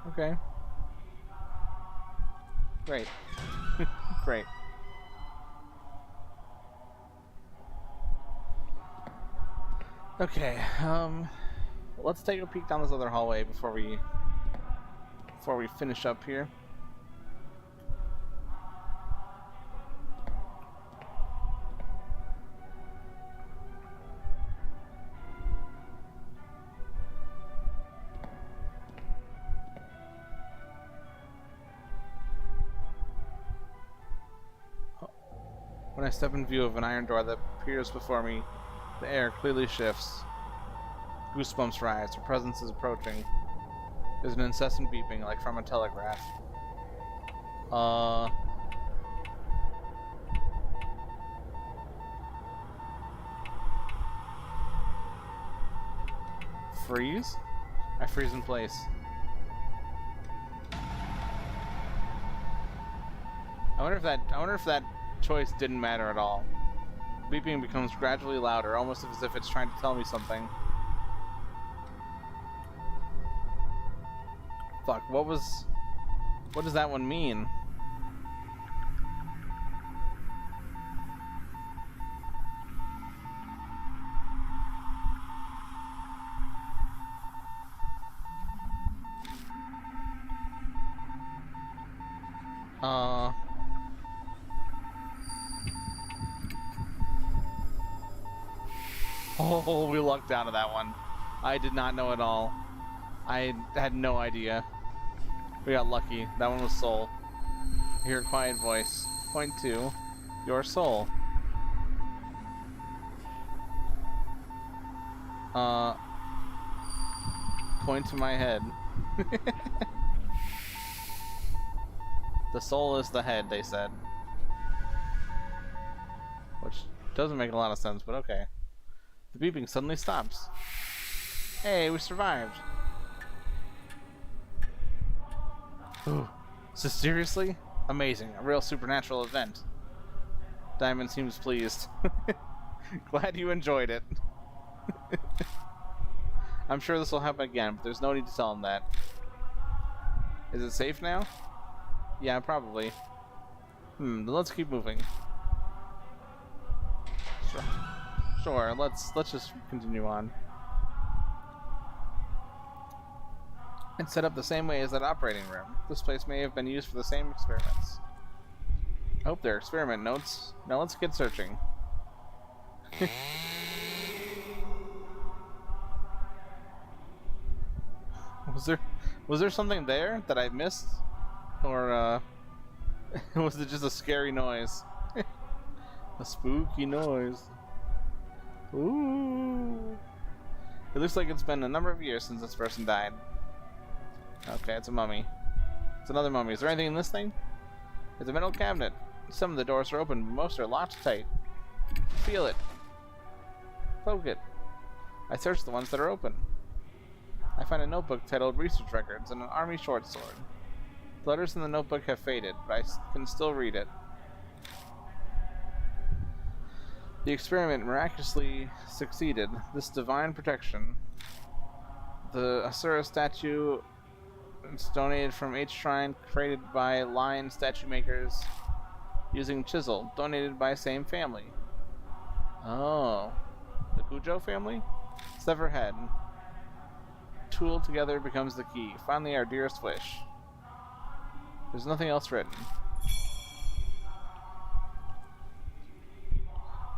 Okay. Great. Great. Okay, let's take a peek down this other hallway before we finish up here. When I step in view of an iron door that appears before me, the air clearly shifts. Goosebumps rise. Her presence is approaching. There's an incessant beeping, like from a telegraph. Freeze? I freeze in place. I wonder if that choice didn't matter at all. Beeping becomes gradually louder, almost as if it's trying to tell me something. Fuck, what does that one mean? Oh, we lucked out of that one. I did not know at all. I had no idea. We got lucky. That one was soul. I hear a quiet voice. Point to your soul. Point to my head. The soul is the head, they said. Which doesn't make a lot of sense, but okay. The beeping suddenly stops. Hey, we survived. Ooh. So seriously? Amazing. A real supernatural event. Diamond seems pleased. Glad you enjoyed it. I'm sure this will happen again, but there's no need to tell him that. Is it safe now? Yeah, probably. Then let's keep moving. Sure, let's just continue on. It's set up the same way as that operating room. This place may have been used for the same experiments. I hope they're experiment notes. Now let's get searching. Was there something there that I missed? Or was it just a scary noise? A spooky noise. Ooh. It looks like it's been a number of years since this person died. Okay, it's a mummy. It's another mummy. Is there anything in this thing? It's a metal cabinet. Some of the doors are open, but most are locked tight. Feel it. Poke it. I search the ones that are open. I find a notebook titled Research Records and an army short sword. The letters in the notebook have faded, but I can still read it. The experiment miraculously succeeded. This divine protection. The Asura statue is donated from H Shrine, created by Lion statue makers using chisel, donated by same family. Oh. The Kujo family? Sever head. Tool together becomes the key. Finally, our dearest wish. There's nothing else written.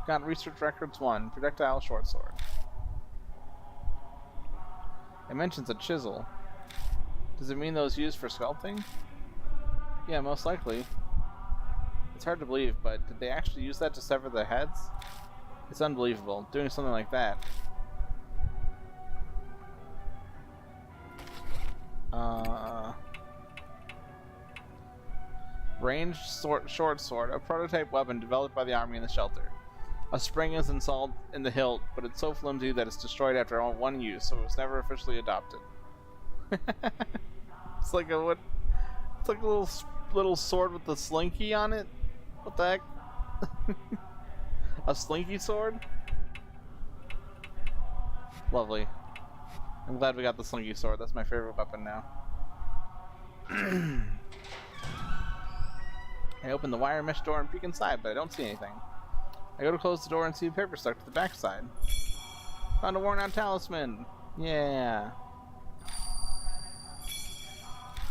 Got Research Records 1, Projectile Short Sword. It mentions a chisel. Does it mean those used for sculpting? Yeah, most likely. It's hard to believe, but did they actually use that to sever their heads? It's unbelievable, doing something like that. Ranged short sword, a prototype weapon developed by the army in the shelter. A spring is installed in the hilt, but it's so flimsy that it's destroyed after one use, so it was never officially adopted. It's like a what? It's like a little sword with a slinky on it. What the heck? A slinky sword? Lovely. I'm glad we got the slinky sword. That's my favorite weapon now. I open the wire mesh door and peek inside, but I don't see anything. I go to close the door and see a paper stuck to the backside. Found a worn out talisman. Yeah.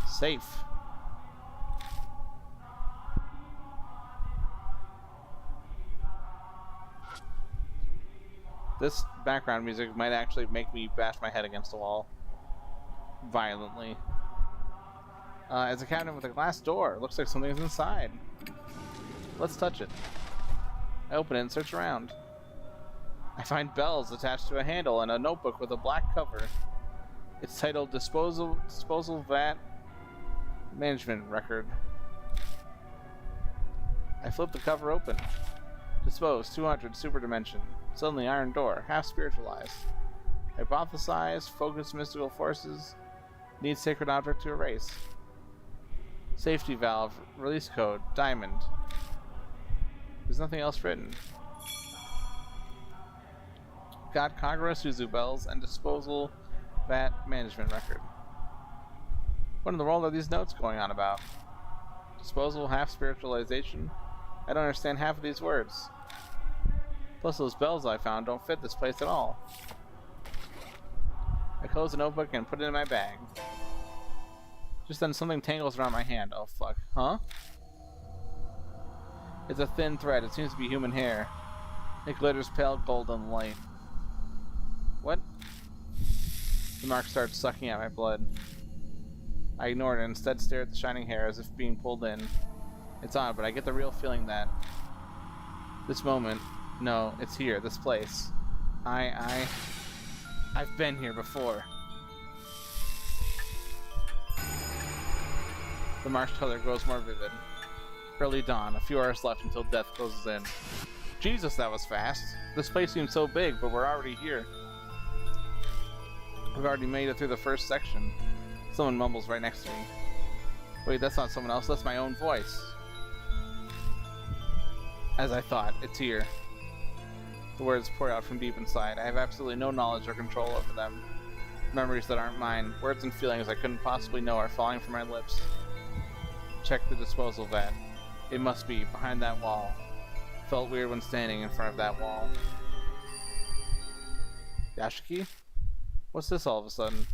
Safe. This background music might actually make me bash my head against the wall. Violently. It's a cabinet with a glass door. Looks like something's inside. Let's touch it. I open it and search around. I find bells attached to a handle and a notebook with a black cover. It's titled Disposal Vat Management Record. I flip the cover open. Dispose 200 super dimension. Suddenly iron door, half spiritualized. Hypothesize, focus mystical forces. Need sacred object to erase. Safety valve, release code, diamond. There's nothing else written. Got Kagura Suzu bells and disposal vat management record. What in the world are these notes going on about? Disposal, half spiritualization. I don't understand half of these words. Plus those bells I found don't fit this place at all. I close the notebook and put it in my bag. Just then something tangles around my hand. Oh fuck. Huh? It's a thin thread. It seems to be human hair. It glitters pale gold in the light. What? The mark starts sucking at my blood. I ignore it and instead stare at the shining hair as if being pulled in. It's odd, but I get the real feeling that this moment, no, it's here, this place. I've been here before. The marsh color grows more vivid. Early dawn, a few hours left until death closes in. Jesus, that was fast. This place seems so big, but we're already here. We've already made it through the first section. Someone mumbles right next to me. Wait, that's not someone else, that's my own voice. As I thought, it's here. The words pour out from deep inside. I have absolutely no knowledge or control over them. Memories that aren't mine, words and feelings I couldn't possibly know are falling from my lips. Check the disposal vat. It must be behind that wall. Felt weird when standing in front of that wall. Yashiki? What's this all of a sudden?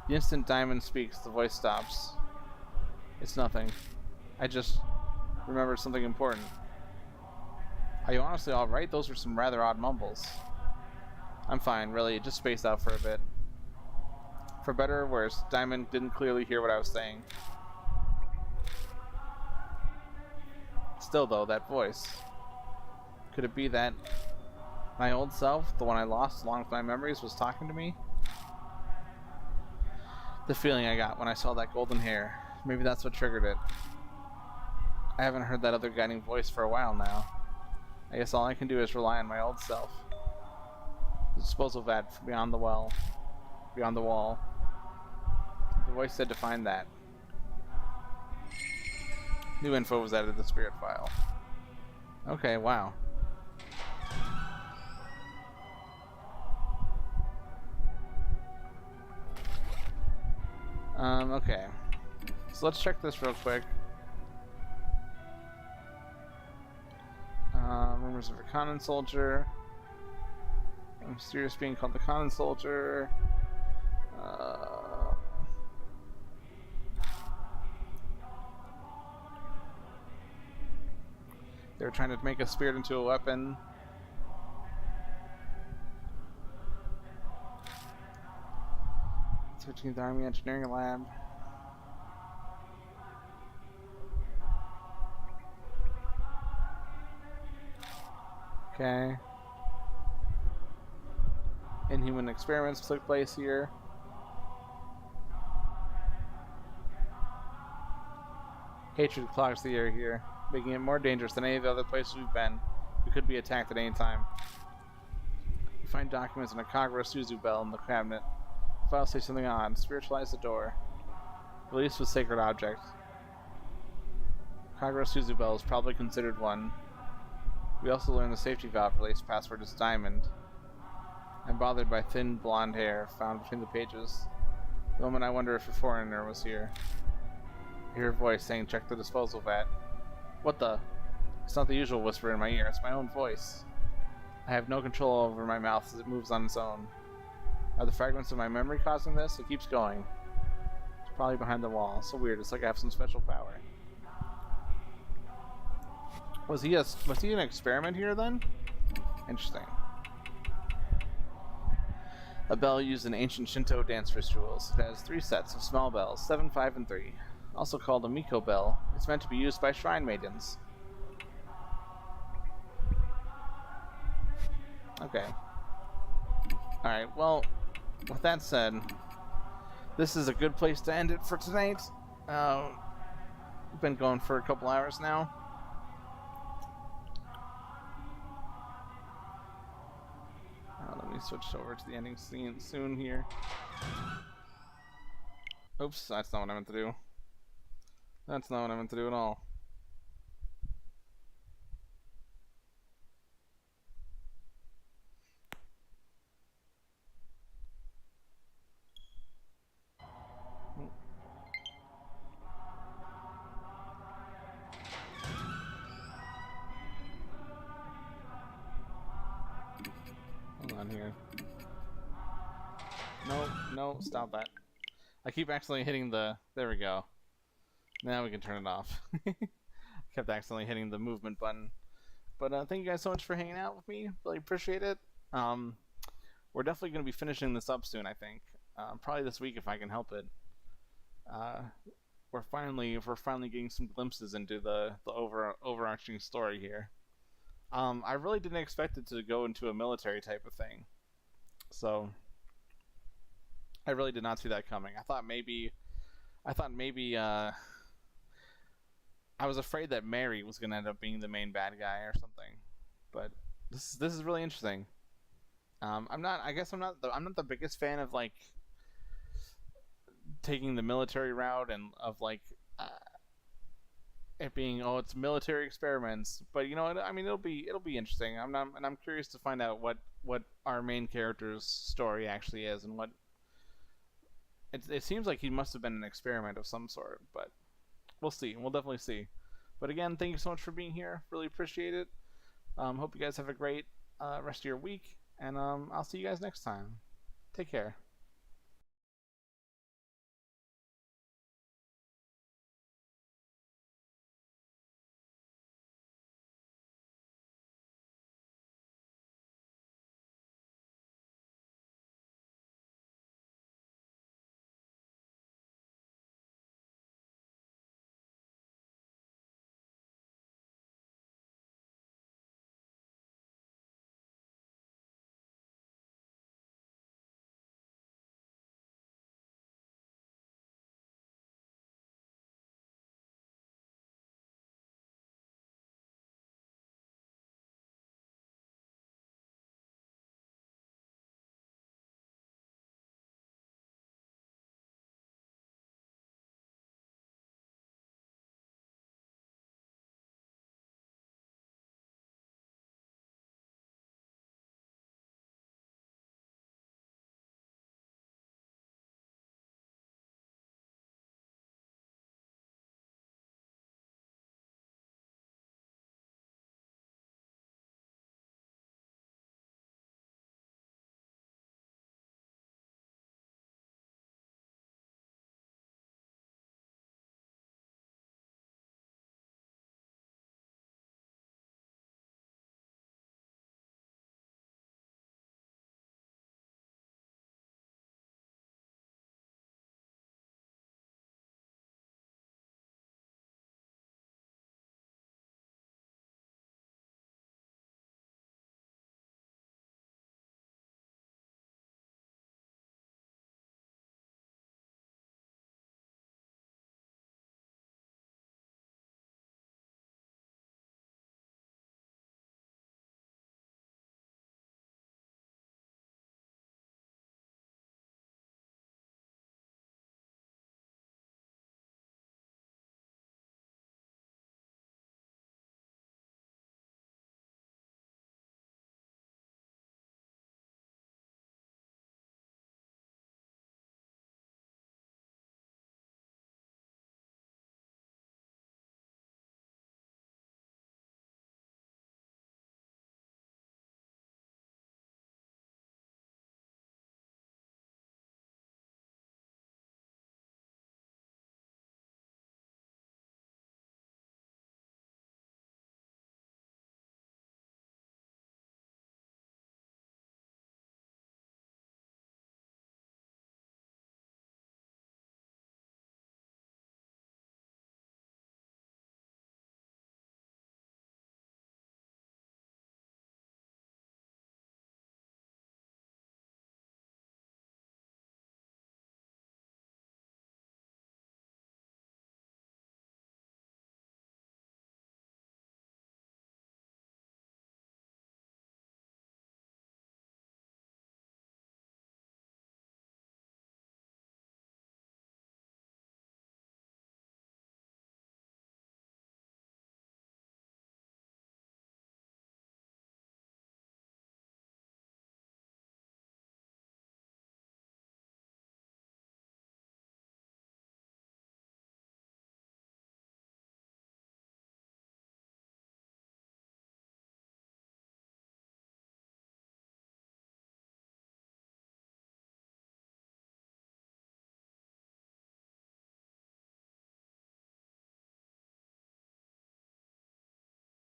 The instant Diamond speaks, the voice stops. It's nothing. I just remembered something important. Are you honestly alright? Those were some rather odd mumbles. I'm fine, really. Just spaced out for a bit. For better or worse, Diamond didn't clearly hear what I was saying. Still though, that voice. Could it be that my old self, the one I lost along with my memories, was talking to me? The feeling I got when I saw that golden hair. Maybe that's what triggered it. I haven't heard that other guiding voice for a while now. I guess all I can do is rely on my old self. The disposal vat beyond the well. Beyond the wall. The voice said to find that. New info was added to the spirit file. Okay, wow. Okay. So let's check this real quick. Rumors of a Conan soldier. A mysterious being called the Conan soldier. They were trying to make a spirit into a weapon. th 13th Army Engineering Lab. Okay. Inhuman experiments took place here. Hatred clogs the air here, making it more dangerous than any of the other places we've been. We could be attacked at any time. We find documents and a Kagura Suzu bell in the cabinet. The files say something odd. Spiritualize the door. Release with sacred object. Kagura Suzu bell is probably considered one. We also learn the safety valve release password is diamond. I'm bothered by thin blonde hair found between the pages. The moment I wonder if a foreigner was here. I hear a voice saying check the disposal vat. What the? It's not the usual whisper in my ear, it's my own voice. I have no control over my mouth as it moves on its own. Are the fragments of my memory causing this? It keeps going. It's probably behind the wall. So weird, it's like I have some special power. Was he an experiment here then? Interesting. A bell used in ancient Shinto dance rituals. It has 3 sets of small bells, 7, 5, and 3. Also called a Miko bell. It's meant to be used by shrine maidens. Okay. Alright, well, with that said, this is a good place to end it for tonight. Been going for a couple hours now. Let me switch over to the ending scene soon here. Oops, that's not what I meant to do. That's not what I meant to do at all. Hold on here. No, stop that. I keep accidentally hitting the... There we go. Now we can turn it off. Kept accidentally hitting the movement button. But thank you guys so much for hanging out with me. Really appreciate it. We're definitely going to be finishing this up soon, I think. Probably this week if I can help it. We're finally getting some glimpses into the overarching story here. I really didn't expect it to go into a military type of thing. So I really did not see that coming. I thought maybe I was afraid that Mary was gonna end up being the main bad guy or something. But this is really interesting. I'm not the biggest fan of like taking the military route and of like it being it's military experiments, but you know what? I mean, it'll be interesting. I'm curious to find out what our main character's story actually is and what it seems like he must have been an experiment of some sort, but we'll see. We'll definitely see. But again, thank you so much for being here. Really appreciate it. Hope you guys have a great rest of your week, and I'll see you guys next time. Take care.